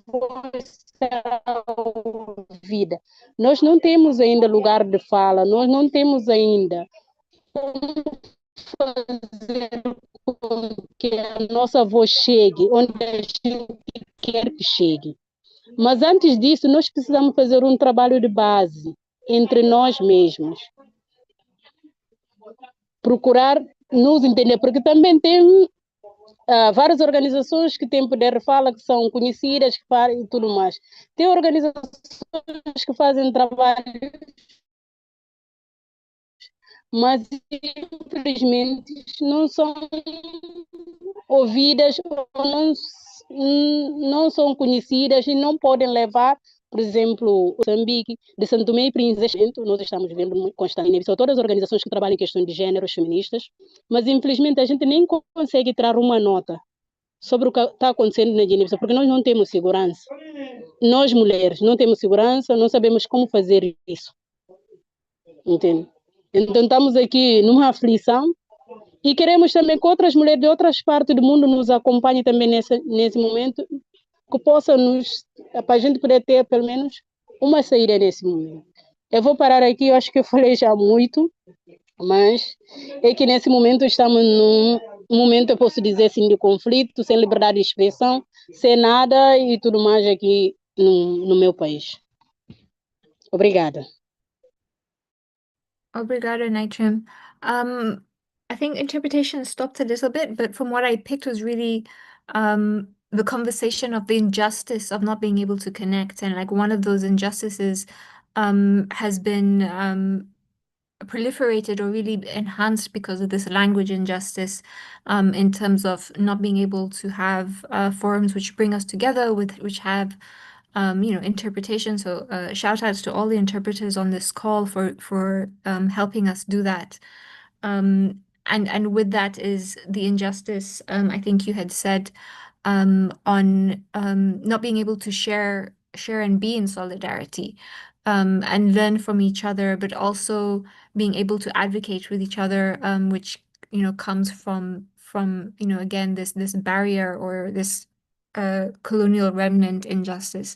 voz será ouvida. Nós não temos ainda lugar de fala, nós não temos ainda como fazer com que a nossa voz chegue onde a gente quer que chegue. Mas antes disso, nós precisamos fazer um trabalho de base entre nós mesmos. Procurar nos entender, porque também tem várias organizações que têm poder de fala, que são conhecidas, que falam e tudo mais. Tem organizações que fazem trabalho mas infelizmente não são ouvidas ou não são conhecidas e não podem levar, por exemplo, Moçambique, de Santo Tomé e Príncipe, nós estamos vendo constantemente, são todas as organizações que trabalham em questão de gêneros feministas, mas infelizmente a gente nem consegue tirar uma nota sobre o que está acontecendo na Guiné-Bissau, porque nós não temos segurança. Nós, mulheres, não temos segurança, não sabemos como fazer isso. Entende? Então, estamos aqui numa aflição e queremos também que outras mulheres de outras partes do mundo nos acompanhem também nesse momento, que possam para a gente poder ter, pelo menos, uma saída nesse momento. Eu vou parar aqui, eu acho que eu falei já muito, mas é que nesse momento estamos num momento, eu posso dizer assim, de conflito, sem liberdade de expressão, sem nada e tudo mais aqui no meu país. Obrigada. Obrigada, Nitram. I think interpretation stopped a little bit, but from what I picked was really the conversation of the injustice of not being able to connect. And like one of those injustices has been proliferated or really enhanced because of this language injustice in terms of not being able to have forums which bring us together, which have interpretation. So shout outs to all the interpreters on this call for helping us do that. And with that is the injustice, I think you had said, on not being able to share and be in solidarity, and learn from each other, but also being able to advocate with each other, which comes from again this barrier or this colonial remnant injustice.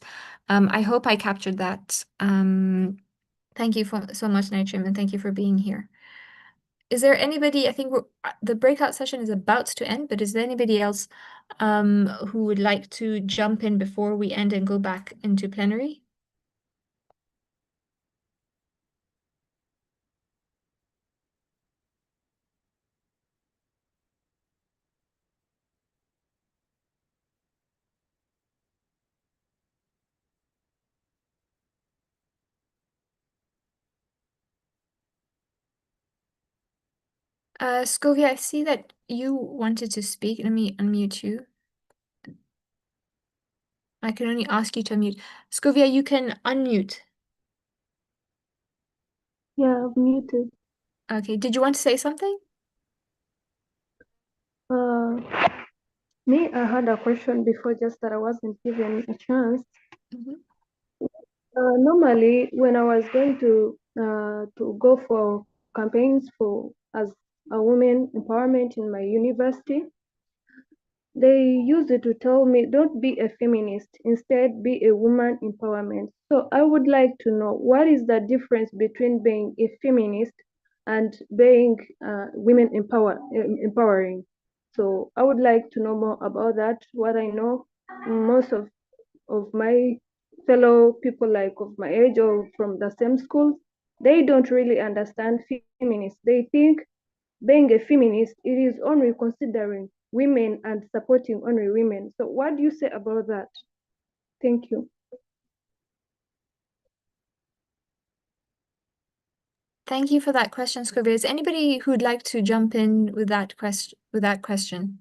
I hope I captured that. Thank you so much, Nitram, and thank you for being here. Is there anybody, I think the breakout session is about to end, but is there anybody else who would like to jump in before we end and go back into plenary? Scovia, I see that you wanted to speak. Let me unmute you. I can only ask you to unmute. Scovia, you can unmute. Yeah, I've muted. Okay, did you want to say something? Me, I had a question before, just that I wasn't given a chance. Normally, when I was going to go for campaigns for as a woman empowerment in my university, they used to tell me, don't be a feminist, instead be a woman empowerment. So I would like to know, what is the difference between being a feminist and being women empowering? So I would like to know more about that. What I know, most of my fellow people like of my age or from the same school, they don't really understand feminists. They think being a feminist, it is only considering women and supporting only women. So what do you say about that? Thank you. Thank you for that question, Scovia. Is anybody who'd like to jump in with that question?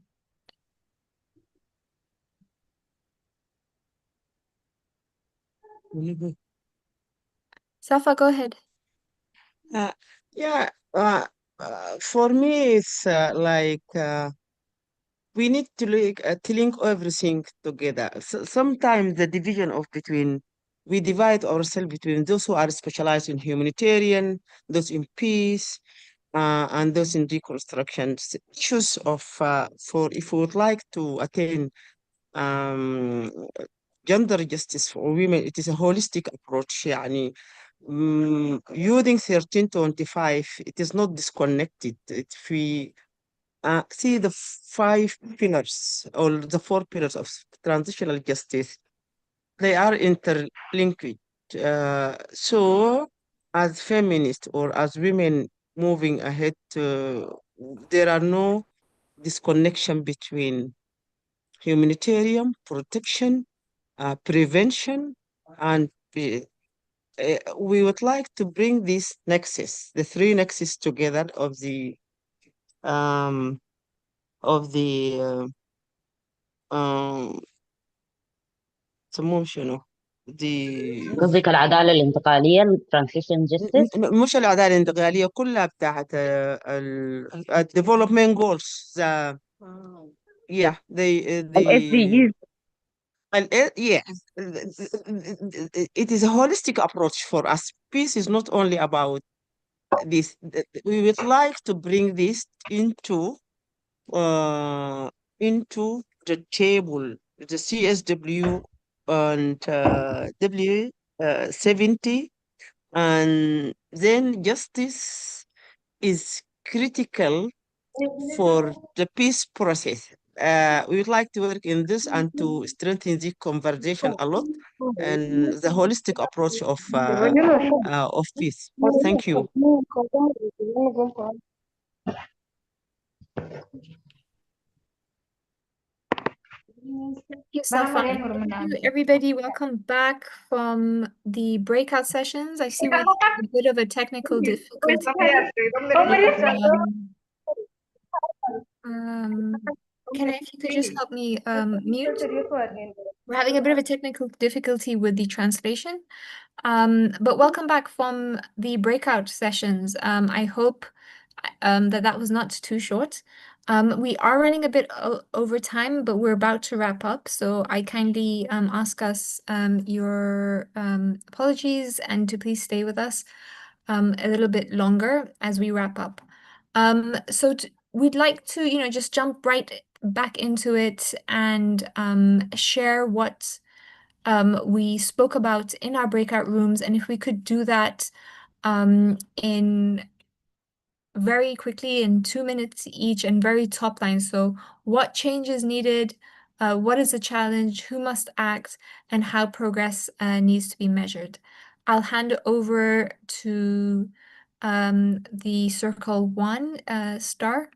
Safa, go ahead. Yeah, for me, it's we need to link everything together. So sometimes the division of between, we divide ourselves between those who are specialized in humanitarian, those in peace, and those in reconstruction. Issues of, for if we would like to attain um, gender justice for women, it is a holistic approach. يعني, using 1325, it is not disconnected. If we see the 5 pillars or the 4 pillars of transitional justice, they are interlinked. So, as feminists or as women moving ahead, there are no disconnection between humanitarian, protection, prevention, and we would like to bring this nexus, the three nexus together of the um, سموهم شنو؟ قصدك العدالة الانتقالية transition justice؟ مش العدالة الانتقالية كلها بتاعت ال development goals. Yeah, ال SDGs. Yeah, it is a holistic approach for us. Peace is not only about this. We would like to bring this into the table, the CSW and W70, and then justice is critical for the peace process. We would like to work in this and to strengthen the conversation a lot and the holistic approach of peace. Thank you. Thank you, Safan. Thank you, everybody. Welcome back from the breakout sessions. I see we have a bit of a technical difficulty. Kenna, if you could just help me mute. We're having a bit of a technical difficulty with the translation. But welcome back from the breakout sessions. I hope that was not too short. We are running a bit over time, but we're about to wrap up. So I kindly ask us your apologies and to please stay with us a little bit longer as we wrap up. So we'd like to, just jump right back into it and share what we spoke about in our breakout rooms, and if we could do that in very quickly in 2 minutes each and very top line. So what change is needed, what is the challenge, who must act, and how progress needs to be measured. I'll hand over to the circle 1, Star.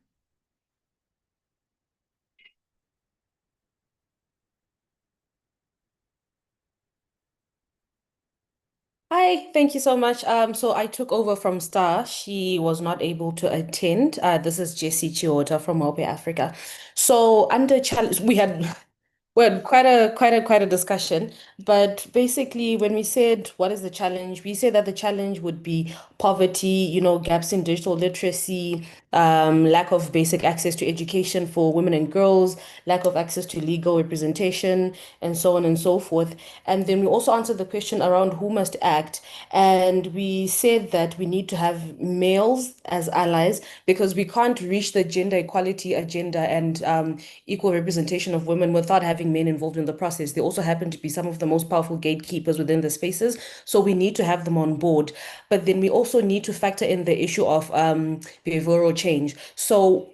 Hi, thank you so much. So I took over from Star. She was not able to attend. This is Jessie Chiota from Mope Africa. So under challenge, we had quite a discussion. But basically, when we said what is the challenge, we said that the challenge would be poverty, gaps in digital literacy, lack of basic access to education for women and girls, lack of access to legal representation, and so on and so forth. And then we also answered the question around who must act. And we said that we need to have males as allies because we can't reach the gender equality agenda and equal representation of women without having men involved in the process. They also happen to be some of the most powerful gatekeepers within the spaces. So we need to have them on board. But then we also need to factor in the issue of behavioral change. So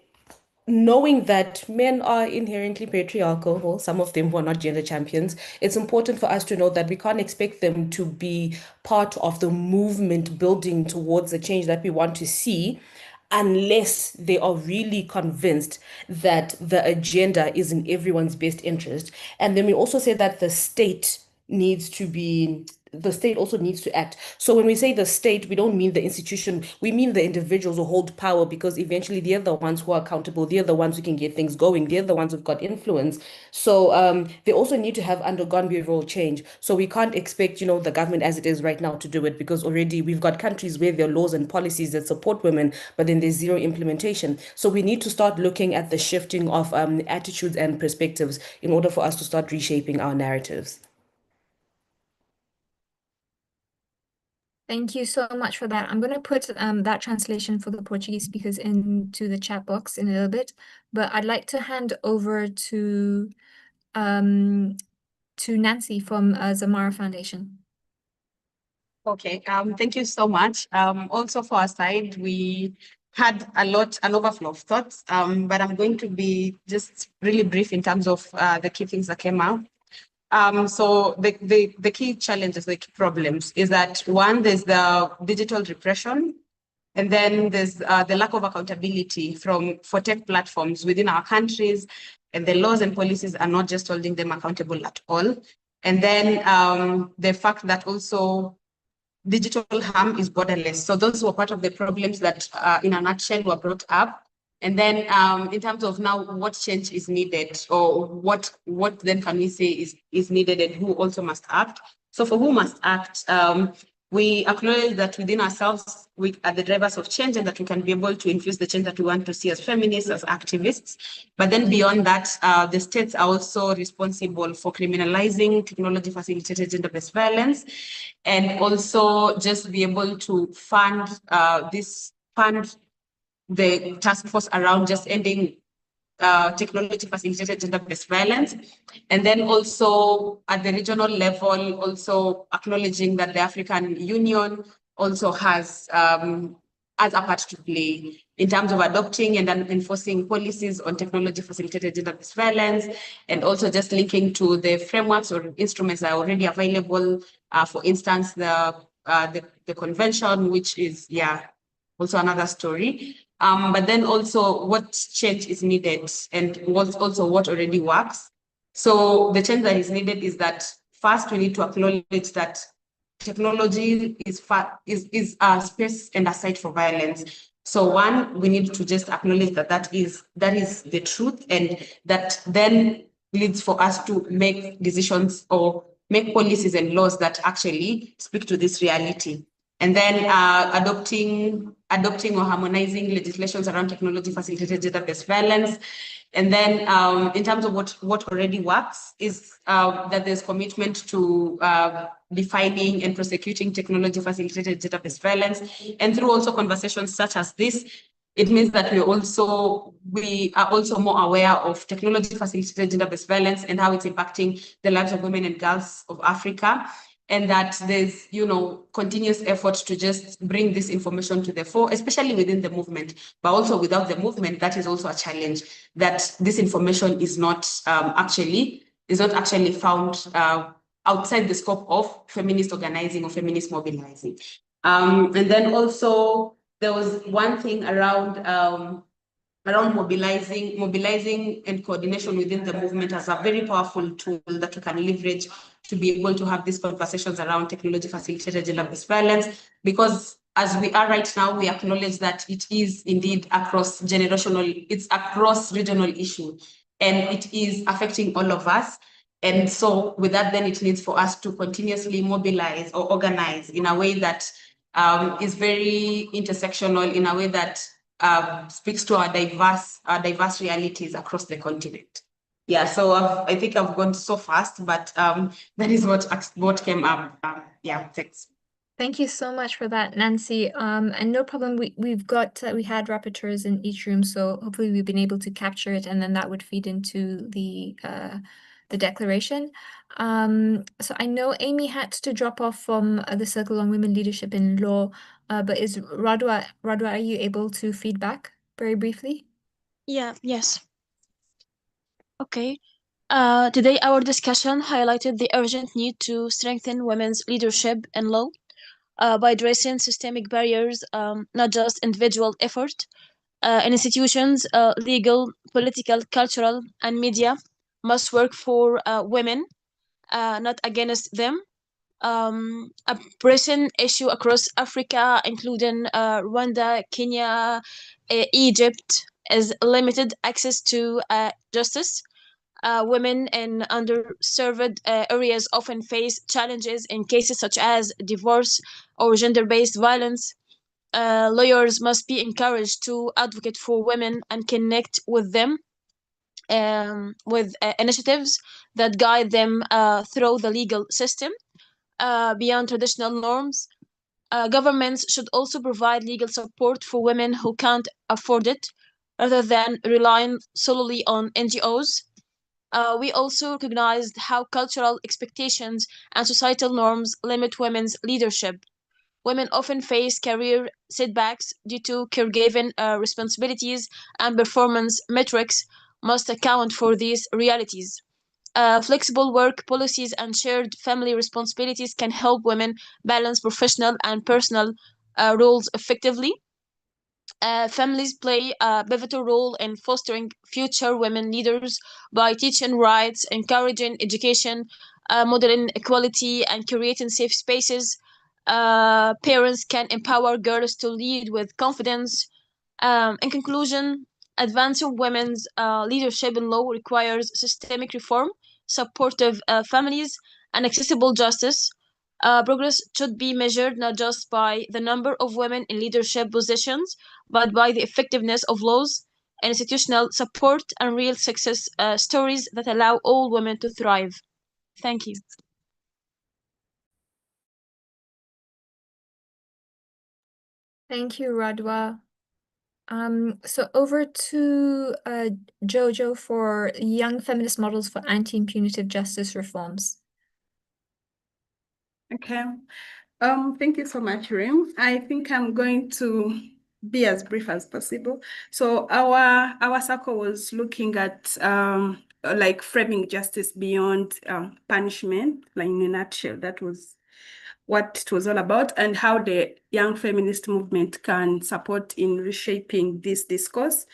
knowing that men are inherently patriarchal, well, some of them who are not gender champions, it's important for us to know that we can't expect them to be part of the movement building towards the change that we want to see unless they are really convinced that the agenda is in everyone's best interest. And then we also say that the state also needs to act. So when we say the state, we don't mean the institution, we mean the individuals who hold power, because eventually they're the ones who are accountable, they're the ones who can get things going, they're the ones who've got influence. So they also need to have undergone behavioral change. So we can't expect, the government as it is right now to do it, because already we've got countries where there are laws and policies that support women, but then there's zero implementation. So we need to start looking at the shifting of attitudes and perspectives in order for us to start reshaping our narratives. Thank you so much for that. I'm going to put that translation for the Portuguese speakers into the chat box in a little bit, but I'd like to hand over to Nancy from Zamara Foundation. Okay, thank you so much. Also for our side, we had an overflow of thoughts, but I'm going to be just really brief in terms of the key things that came out. So the key challenges, the key problems is that one, there's the digital repression, and then there's the lack of accountability for tech platforms within our countries, and the laws and policies are not just holding them accountable at all. And then the fact that also digital harm is borderless. So those were part of the problems that, in a nutshell, were brought up. And then in terms of now what change is needed, or what then can we say is needed, and who also must act. So for who must act, we acknowledge that within ourselves, we are the drivers of change, and that we can be able to infuse the change that we want to see as feminists, as activists. But then beyond that, the states are also responsible for criminalizing technology-facilitated gender-based violence, and also just be able to fund the task force around just ending technology-facilitated gender-based violence. And then also at the regional level, also acknowledging that the African Union also has a part to play in terms of adopting and enforcing policies on technology-facilitated gender-based violence, and also just linking to the frameworks or instruments that are already available. For instance, the convention, which is, also another story. But then also what change is needed, and what already works. So the change that is needed is that first we need to acknowledge that technology is a space and a site for violence. So one, we need to just acknowledge that is the truth, and that then leads for us to make decisions or make policies and laws that actually speak to this reality. And then adopting or harmonizing legislations around technology-facilitated gender-based violence. And then in terms of what already works is that there's commitment to defining and prosecuting technology-facilitated gender-based violence. And through also conversations such as this, it means that we are also more aware of technology-facilitated gender-based violence and how it's impacting the lives of women and girls of Africa. And that there's, continuous effort to just bring this information to the fore, especially within the movement, but also without the movement, that is also a challenge, that this information is not actually found outside the scope of feminist organizing or feminist mobilizing. And then also there was one thing around mobilizing and coordination within the movement as a very powerful tool that we can leverage to be able to have these conversations around technology-facilitated gender-based violence. Because as we are right now, we acknowledge that it is indeed it's a cross-regional issue, and it is affecting all of us. And so with that, then it needs for us to continuously mobilize or organize in a way that is very intersectional, in a way that speaks to our diverse realities across the continent. Yeah, so I think I've gone so fast, but that is what came up. Thanks. Thank you so much for that, Nancy. And no problem. We had rapporteurs in each room, so hopefully we've been able to capture it, and then that would feed into the declaration. So I know Amy had to drop off from the Circle on Women Leadership in Law, but is Radwa, are you able to feedback very briefly? Yes. Okay. Today our discussion highlighted the urgent need to strengthen women's leadership in law by addressing systemic barriers, not just individual effort. Institutions, legal, political, cultural, and media must work for women, not against them. A pressing issue across Africa, including Rwanda, Kenya, Egypt, is limited access to justice. Women in underserved areas often face challenges in cases such as divorce or gender-based violence. Lawyers must be encouraged to advocate for women and connect with them with initiatives that guide them through the legal system beyond traditional norms. Governments should also provide legal support for women who can't afford it, rather than relying solely on NGOs. We also recognized how cultural expectations and societal norms limit women's leadership. Women often face career setbacks due to caregiving responsibilities, and performance metrics must account for these realities. Flexible work policies and shared family responsibilities can help women balance professional and personal roles effectively. Families play a pivotal role in fostering future women leaders by teaching rights, encouraging education, modeling equality, and creating safe spaces. Parents can empower girls to lead with confidence. In conclusion, advancing women's leadership in law requires systemic reform, supportive families, and accessible justice. Progress should be measured not just by the number of women in leadership positions, but by the effectiveness of laws, institutional support, and real success stories that allow all women to thrive. Thank you. Thank you, Radwa. So over to Jojo for young feminist models for anti-impunitive justice reforms. Okay. Thank you so much, Rim. I think I'm going to be as brief as possible. So our circle was looking at like framing justice beyond punishment, like in a nutshell. That was what it was all about, and how the young feminist movement can support in reshaping this discourse.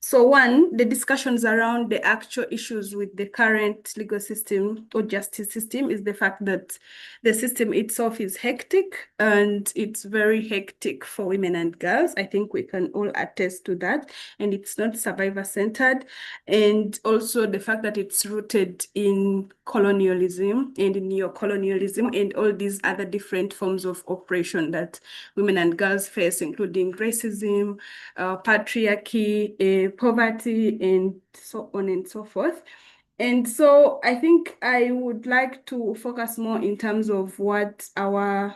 So one, the discussions around the actual issues with the current legal system or justice system is the fact that the system itself is hectic, and it's very hectic for women and girls. I think we can all attest to that. And it's not survivor-centered. And also the fact that it's rooted in colonialism and neocolonialism and all these other different forms of oppression that women and girls face, including racism, patriarchy, poverty, and so on and so forth. And so I think I would like to focus more in terms of what our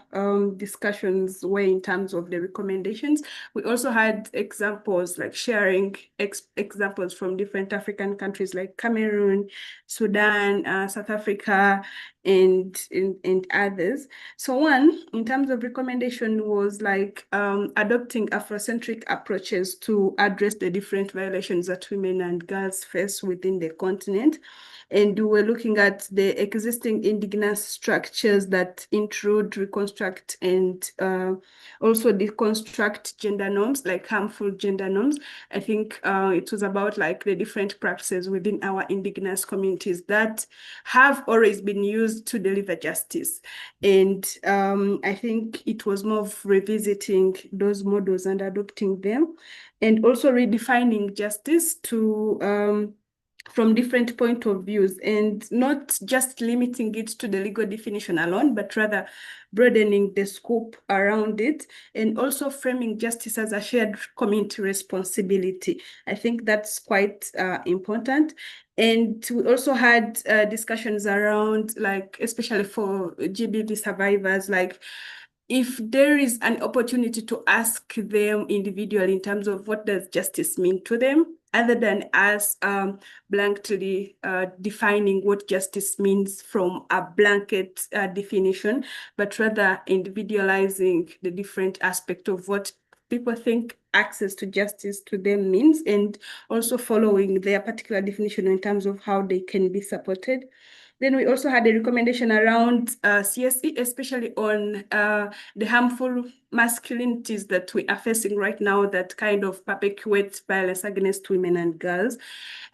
discussions were in terms of the recommendations. We also had examples, like sharing examples from different African countries like Cameroon, Sudan, South Africa, and others. So one, in terms of recommendation, was like adopting Afrocentric approaches to address the different violations that women and girls face within the continent. And we were looking at the existing indigenous structures that intrude, reconstruct, and also deconstruct gender norms, like harmful gender norms. I think it was about like the different practices within our indigenous communities that have always been used to deliver justice. And I think it was more of revisiting those models and adopting them, and also redefining justice to from different point of views, and not just limiting it to the legal definition alone, but rather broadening the scope around it, and also framing justice as a shared community responsibility. I think that's quite important. And we also had discussions around, like, especially for GBV survivors, like, if there is an opportunity to ask them individually in terms of what does justice mean to them, other than us blankly defining what justice means from a blanket definition, but rather individualizing the different aspect of what people think access to justice to them means, and also following their particular definition in terms of how they can be supported. Then we also had a recommendation around CSE, especially on the harmful masculinities that we are facing right now that kind of perpetuate violence against women and girls.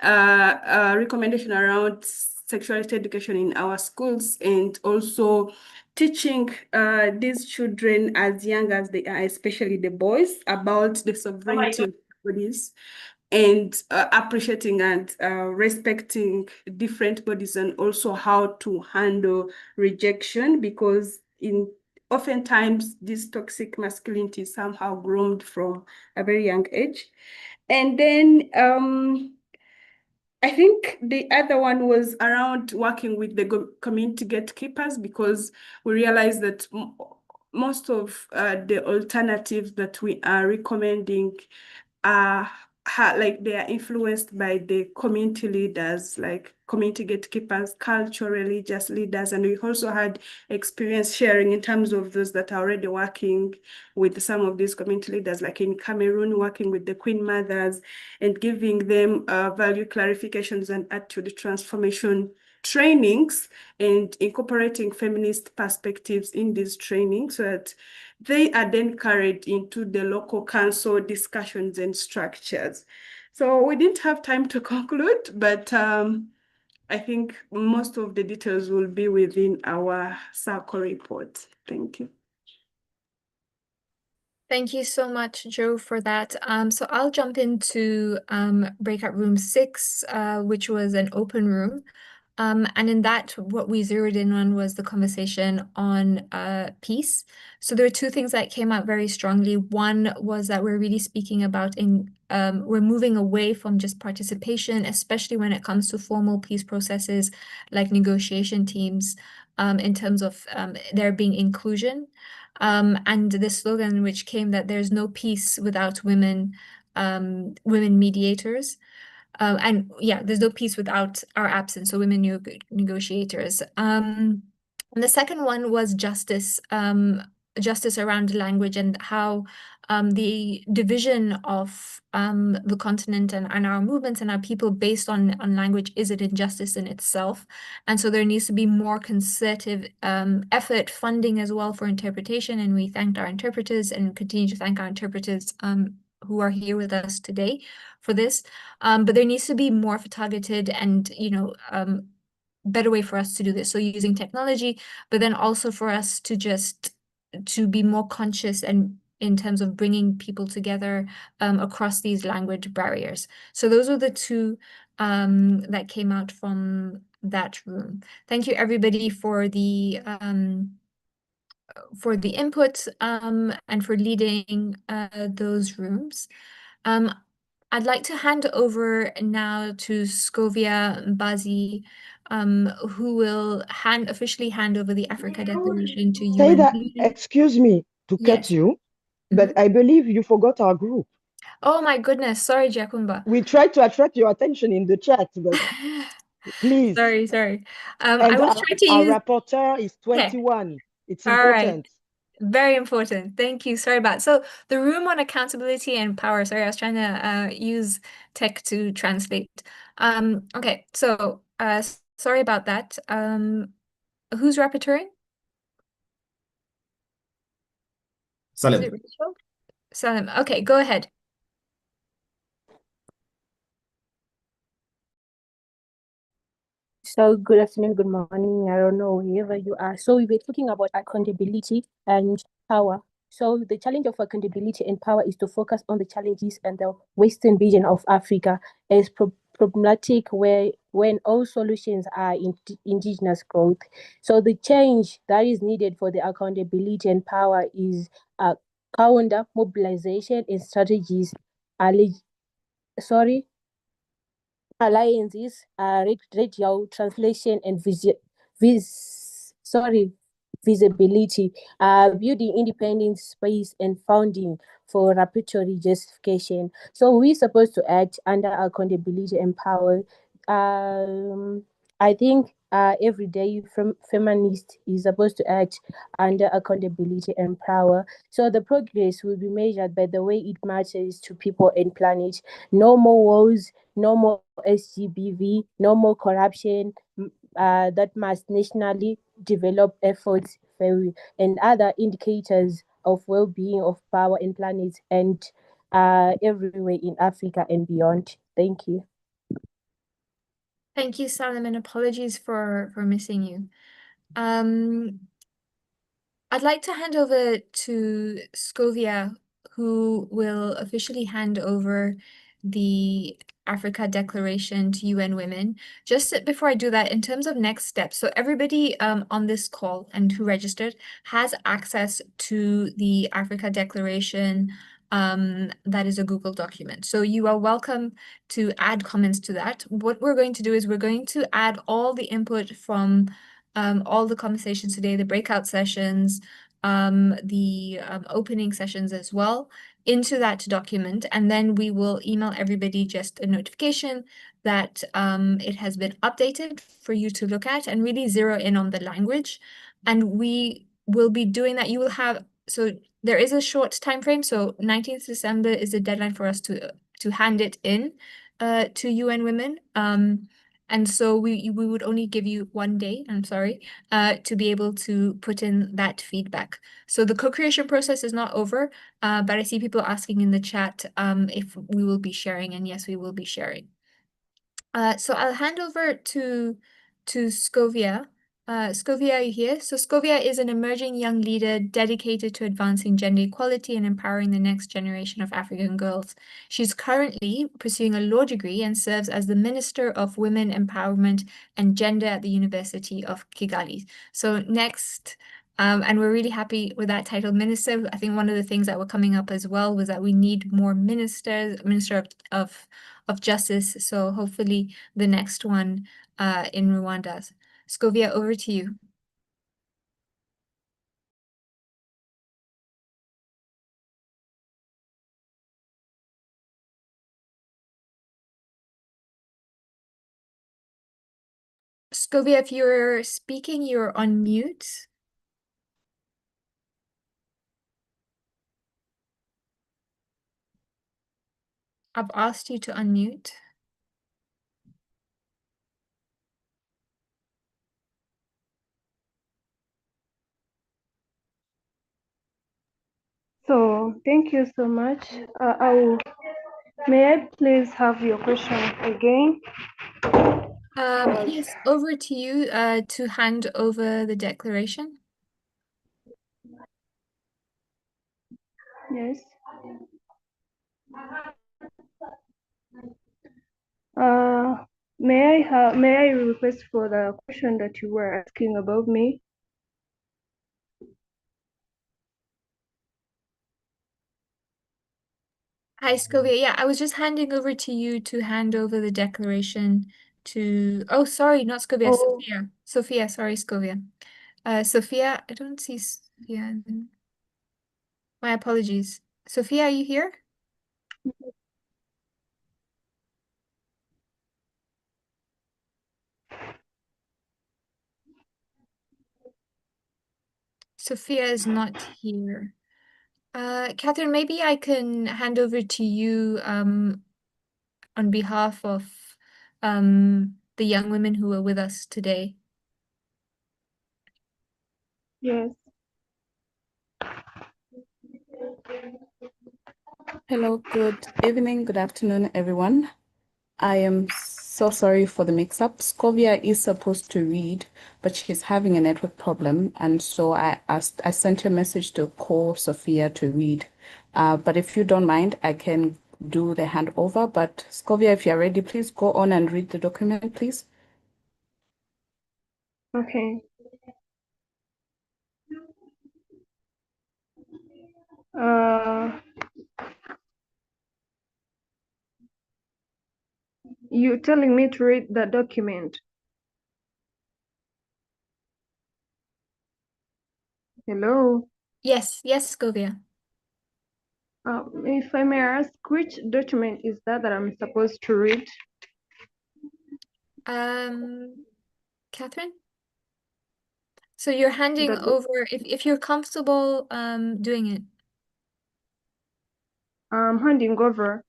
A recommendation around sexuality education in our schools, and also teaching these children as young as they are, especially the boys, about the sovereignty of bodies, and appreciating and respecting different bodies, and also how to handle rejection, because oftentimes this toxic masculinity is somehow groomed from a very young age. And then I think the other one was around working with the community gatekeepers, because we realized that most of the alternatives that we are recommending are like they are influenced by the community leaders, like community gatekeepers, cultural, religious leaders. And we also had experience sharing in terms of those that are already working with some of these community leaders, like in Cameroon, working with the Queen Mothers and giving them value clarifications and attitude transformation trainings, and incorporating feminist perspectives in these trainings so that they are then carried into the local council discussions and structures. So we didn't have time to conclude, but I think most of the details will be within our circle report. Thank you. Thank you so much, Joe, for that. So I'll jump into breakout room 6, which was an open room. And in that, what we zeroed in on was the conversation on peace. So there were two things that came out very strongly. One was that we're really speaking about we're moving away from just participation, especially when it comes to formal peace processes like negotiation teams, in terms of there being inclusion. And the slogan which came that there's no peace without women mediators. And yeah, there's no peace without our absence, so women negotiators. And the second one was justice, justice around language and how the division of the continent and our movements and our people based on language is an injustice in itself. And so there needs to be more concerted effort, funding as well for interpretation. And we thanked our interpreters and continue to thank our interpreters who are here with us today for this. But there needs to be more targeted and, better way for us to do this. So using technology, but then also for us to be more conscious and in terms of bringing people together across these language barriers. So those were the two that came out from that room. Thank you everybody for the input and for leading those rooms. I'd like to hand over now to Scovia Mbazi, who will officially hand over the Africa Declaration to Say UN. that, excuse me to cut Yes. you, but I believe you forgot our group. Oh my goodness, sorry, Jakumba. We tried to attract your attention in the chat, but please. Sorry. And I was trying to our use... rapporteur is 21. Okay. It's All important. right. Very important. Thank you. Sorry about so the room on accountability and power. Sorry, I was trying to use tech to translate. Okay, so sorry about that. Who's rapporteuring? Is Salim. it Rachel? Salim. Okay, go ahead. So good afternoon, good morning. I don't know wherever you are. So we were talking about accountability and power. So the challenge of accountability and power is to focus on the challenges and the Western region of Africa as problematic when all solutions are indigenous growth. So the change that is needed for the accountability and power is counter mobilization and strategies. Alliances, radio translation and visibility, building independent space and funding for rapporteury justification. So we're supposed to act under accountability and power. I think every day feminist is supposed to act under accountability and power. So the progress will be measured by the way it matters to people and planet. No more wars, no more SGBV, no more corruption. That must nationally develop efforts and other indicators of well-being of power and planet and everywhere in Africa and beyond. Thank you. Thank you, Salim, and apologies for missing you. I'd like to hand over to Scovia, who will officially hand over the Africa Declaration to UN Women. Just before I do that, in terms of next steps, so everybody on this call and who registered has access to the Africa Declaration. That is a Google document. So you are welcome to add comments to that. What we're going to do is we're going to add all the input from all the conversations today, the breakout sessions, the opening sessions as well, into that document, and then we will email everybody just a notification that it has been updated for you to look at and really zero in on the language. And we will be doing that. You will have, so there is a short time frame. So 19th December is the deadline for us to hand it in to UN Women. And so we would only give you 1 day, I'm sorry, to be able to put in that feedback. So the co-creation process is not over, but I see people asking in the chat if we will be sharing, and yes, we will be sharing. So I'll hand over to Scovia Scovia, are you here? So Scovia is an emerging young leader dedicated to advancing gender equality and empowering the next generation of African girls. She's currently pursuing a law degree and serves as the Minister of Women Empowerment and Gender at the University of Kigali. So next, and we're really happy with that title, Minister. I think one of the things that were coming up as well was that we need more ministers, Minister of Justice. So hopefully the next one in Rwanda. Scovia, over to you. Scovia, if you're speaking, you're on mute. I've asked you to unmute. So thank you so much. May I please have your question again? Yes, over to you to hand over the declaration. Yes. May I request for the question that you were asking about me? Hi, Scovia. Yeah, I was just handing over to you to hand over the declaration to, oh, sorry, not Scovia, Oh, Sophia. Sophia, sorry, Scovia. Sophia, I don't see Sophia. My apologies. Sophia, are you here? Sophia is not here. Catherine, maybe I can hand over to you on behalf of the young women who are with us today. yes. Hello, good evening, good afternoon, everyone. I am so sorry for the mix-up. Scovia is supposed to read, but she's having a network problem, and so I sent a message to call Sophia to read. But if you don't mind, I can do the handover. But Scovia, if you're ready, please go on and read the document, please. Okay. You telling me to read the document? Hello. Yes, Scovia. If I may ask, which document is that I'm supposed to read? Catherine? So you're handing over, if you're comfortable doing it. I'm handing over.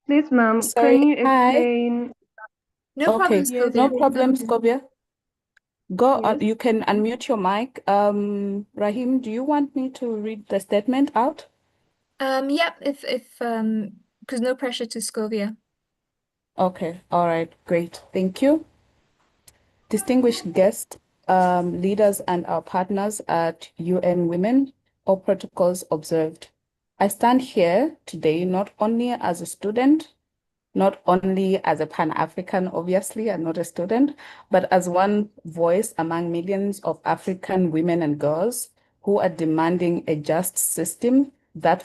Please, ma'am, Sorry, can you hi. explain? No problem, Okay, Scovia. no problem, Scovia. Go on, Yes. you can unmute your mic. Rahim, do you want me to read the statement out? Yeah, if because no pressure to Scovia. Okay, all right, great. Thank you. Distinguished guests, leaders, and our partners at UN Women, all protocols observed. I stand here today not only as a student, not only as a Pan-African, obviously, I'm not a student, but as one voice among millions of African women and girls who are demanding a just system that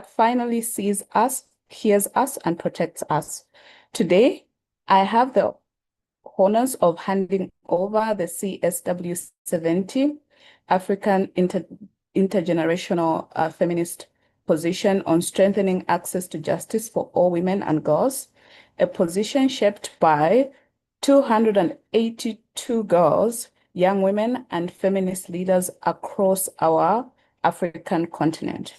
finally sees us, hears us, and protects us. Today, I have the honors of handing over the CSW70 African Intergenerational Feminist position on strengthening access to justice for all women and girls, a position shaped by 282 girls, young women, and feminist leaders across our African continent.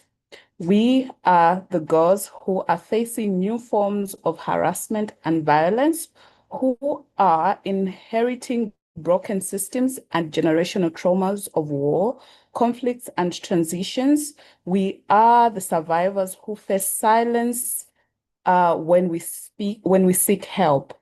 We are the girls who are facing new forms of harassment and violence, who are inheriting broken systems and generational traumas of war, conflicts, and transitions. We are the survivors who face silence when we seek help,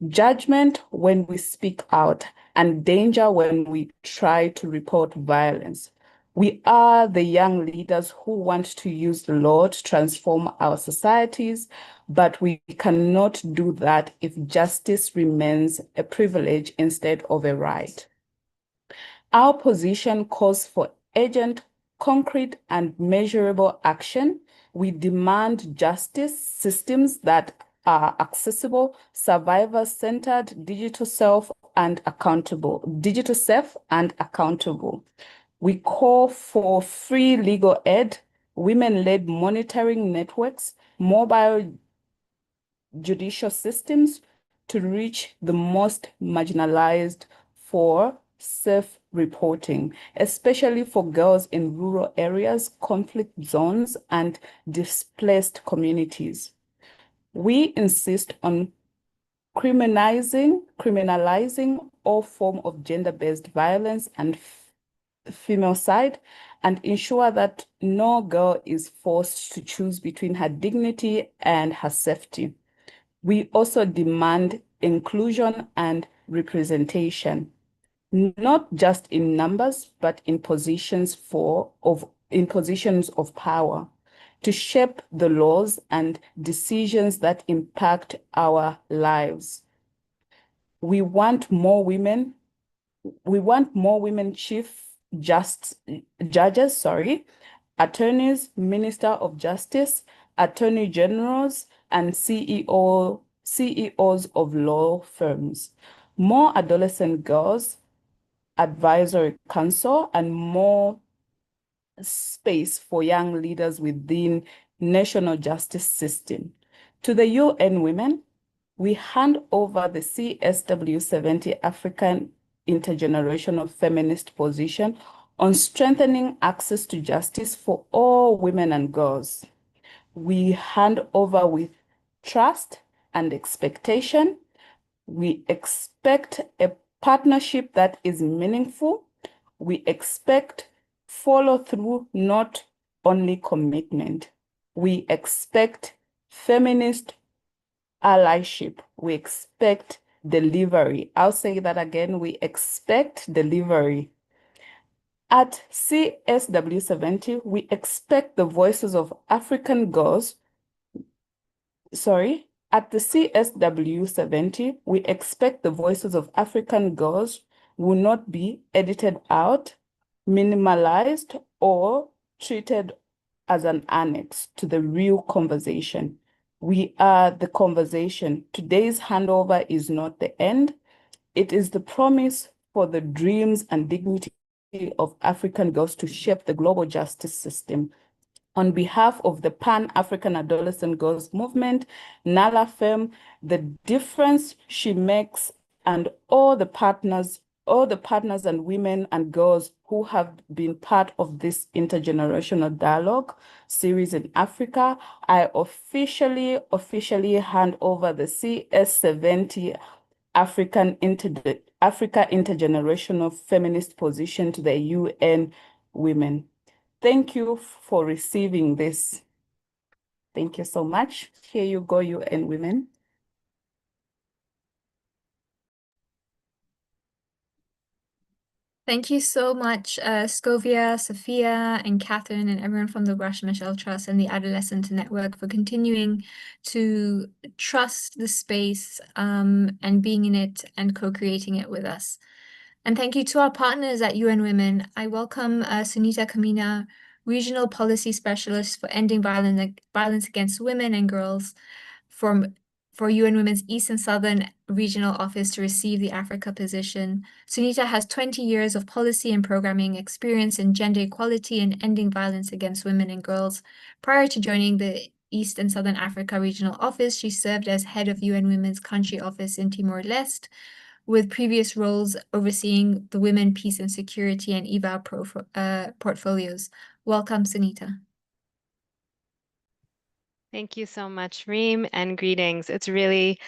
judgment when we speak out, and danger when we try to report violence. We are the young leaders who want to use the law to transform our societies, but we cannot do that if justice remains a privilege instead of a right. Our position calls for urgent, concrete, and measurable action. We demand justice systems that are accessible, survivor-centered, digital safe and accountable. We call for free legal aid, women-led monitoring networks, mobile judicial systems to reach the most marginalized for safe reporting, especially for girls in rural areas, conflict zones, and displaced communities. We insist on criminalizing all form of gender-based violence and femicide, and ensure that no girl is forced to choose between her dignity and her safety. We also demand inclusion and representation, not just in numbers, but in positions of power, to shape the laws and decisions that impact our lives. We want more women chief judges, attorneys, minister of justice, attorney generals, and CEOs of law firms, more adolescent girls, advisory council, and more space for young leaders within national justice system. To the UN Women, we hand over the CSW70 African Intergenerational Feminist Position on strengthening access to justice for all women and girls. We hand over with trust and expectation. We expect a partnership that is meaningful. We expect follow through, not only commitment. We expect feminist allyship. We expect delivery. I'll say that again. We expect delivery. At CSW70, we expect the voices of African girls. At the CSW70, we expect the voices of African girls will not be edited out, minimalized, or treated as an annex to the real conversation. We are the conversation. Today's handover is not the end. It is the promise for the dreams and dignity of African girls to shape the global justice system. On behalf of the Pan-African Adolescent Girls Movement, Nala Femme, the difference she makes, and all the partners and women and girls who have been part of this intergenerational dialogue series in Africa, I officially hand over the CS70 Africa Intergenerational Feminist Position to the UN Women. Thank you for receiving this. Thank you so much. Here you go, UN Women. Thank you so much, Scovia, Sophia, and Catherine, and everyone from the Gracia Michelle Trust and the Adolescent Network for continuing to trust the space and being in it and co-creating it with us. And thank you to our partners at UN Women. I welcome Sunita Kamina, Regional Policy Specialist for Ending Violence Against Women and Girls for UN Women's East and Southern Regional Office to receive the Africa position. Sunita has 20 years of policy and programming experience in gender equality and ending violence against women and girls. Prior to joining the East and Southern Africa Regional Office, she served as head of UN Women's Country Office in Timor-Leste, with previous roles overseeing the Women, Peace and Security and EVA portfolios. Welcome, Sunita. Thank you so much, Reem, and greetings. It's really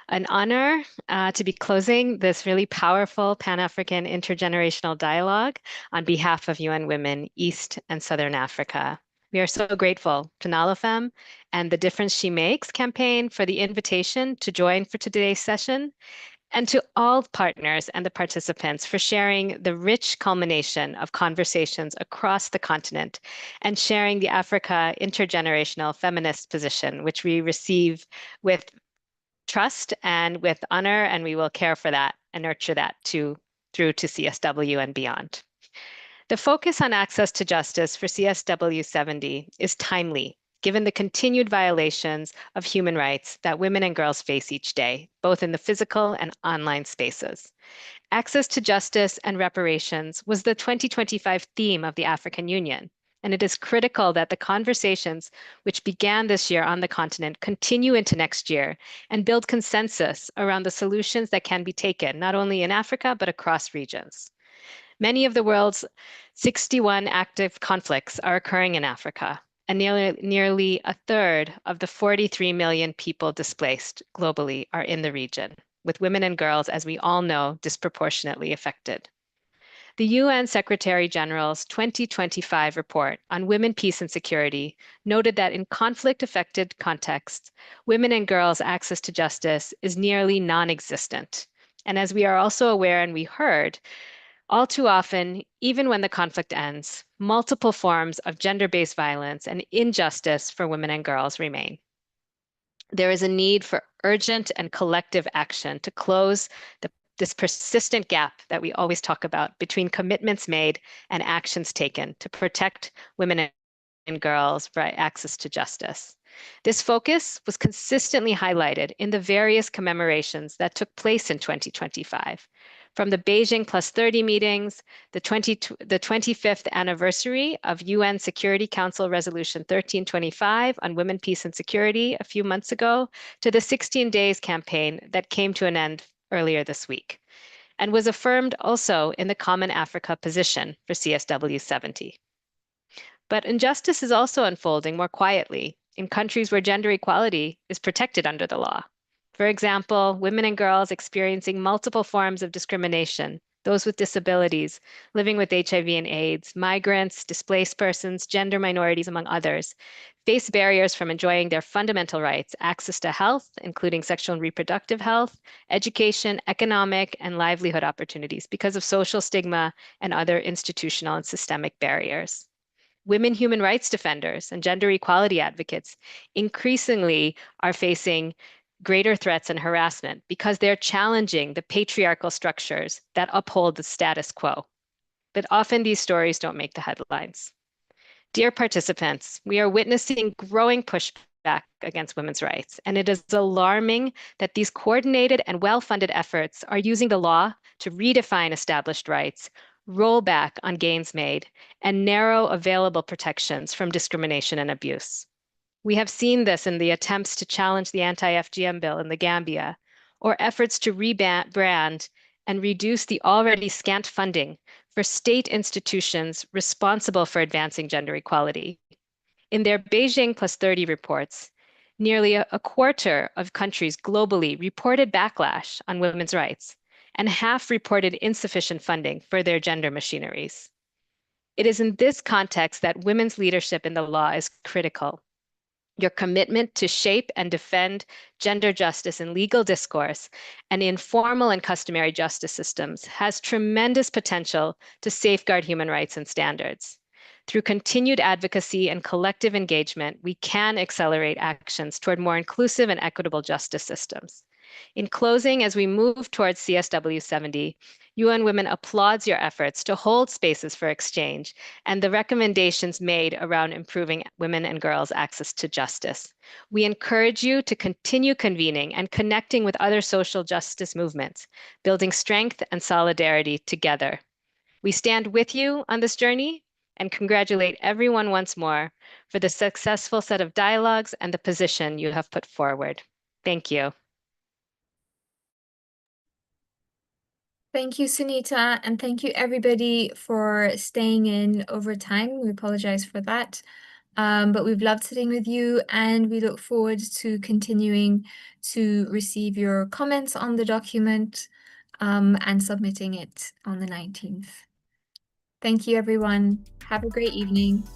an honor to be closing this really powerful Pan-African intergenerational dialogue on behalf of UN Women, East and Southern Africa. We are so grateful to Nalofem and the Difference She Makes campaign for the invitation to join for today's session, and to all partners and the participants for sharing the rich culmination of conversations across the continent and sharing the Africa intergenerational feminist position, which we receive with trust and with honor, and we will care for that and nurture that through to CSW and beyond. The focus on access to justice for CSW70 is timely, given the continued violations of human rights that women and girls face each day, both in the physical and online spaces. Access to justice and reparations was the 2025 theme of the African Union, and it is critical that the conversations which began this year on the continent continue into next year and build consensus around the solutions that can be taken, not only in Africa, but across regions. Many of the world's 61 active conflicts are occurring in Africa, and nearly a third of the 43 million people displaced globally are in the region, with women and girls, as we all know, disproportionately affected. The UN Secretary General's 2025 report on women, peace, and security noted that in conflict-affected contexts, women and girls' access to justice is nearly non-existent. And as we are also aware and we heard, all too often, even when the conflict ends, multiple forms of gender-based violence and injustice for women and girls remain. There is a need for urgent and collective action to close this persistent gap that we always talk about between commitments made and actions taken to protect women and girls' right access to justice. This focus was consistently highlighted in the various commemorations that took place in 2025. From the Beijing +30 meetings, the 25th anniversary of UN Security Council Resolution 1325 on women, peace, and security a few months ago, to the 16 Days campaign that came to an end earlier this week, and was affirmed also in the Common Africa position for CSW70. But injustice is also unfolding more quietly in countries where gender equality is protected under the law. For example, women and girls experiencing multiple forms of discrimination, those with disabilities, living with HIV and AIDS, migrants, displaced persons, gender minorities, among others, face barriers from enjoying their fundamental rights, access to health, including sexual and reproductive health, education, economic, and livelihood opportunities because of social stigma and other institutional and systemic barriers. Women human rights defenders and gender equality advocates increasingly are facing greater threats and harassment because they're challenging the patriarchal structures that uphold the status quo. But often these stories don't make the headlines. Dear participants, we are witnessing growing pushback against women's rights, and it is alarming that these coordinated and well-funded efforts are using the law to redefine established rights, roll back on gains made, and narrow available protections from discrimination and abuse. We have seen this in the attempts to challenge the anti-FGM bill in the Gambia, or efforts to rebrand and reduce the already scant funding for state institutions responsible for advancing gender equality. In their Beijing +30 reports, nearly a quarter of countries globally reported backlash on women's rights, and half reported insufficient funding for their gender machineries. It is in this context that women's leadership in the law is critical. Your commitment to shape and defend gender justice in legal discourse and in formal and customary justice systems has tremendous potential to safeguard human rights and standards. Through continued advocacy and collective engagement, we can accelerate actions toward more inclusive and equitable justice systems. In closing, as we move towards CSW70, UN Women applauds your efforts to hold spaces for exchange and the recommendations made around improving women and girls' access to justice. We encourage you to continue convening and connecting with other social justice movements, building strength and solidarity together. We stand with you on this journey and congratulate everyone once more for the successful set of dialogues and the position you have put forward. Thank you. Thank you, Sunita, and thank you everybody for staying in over time. We apologize for that. But we've loved sitting with you, and we look forward to continuing to receive your comments on the document and submitting it on the 19th. Thank you, everyone. Have a great evening.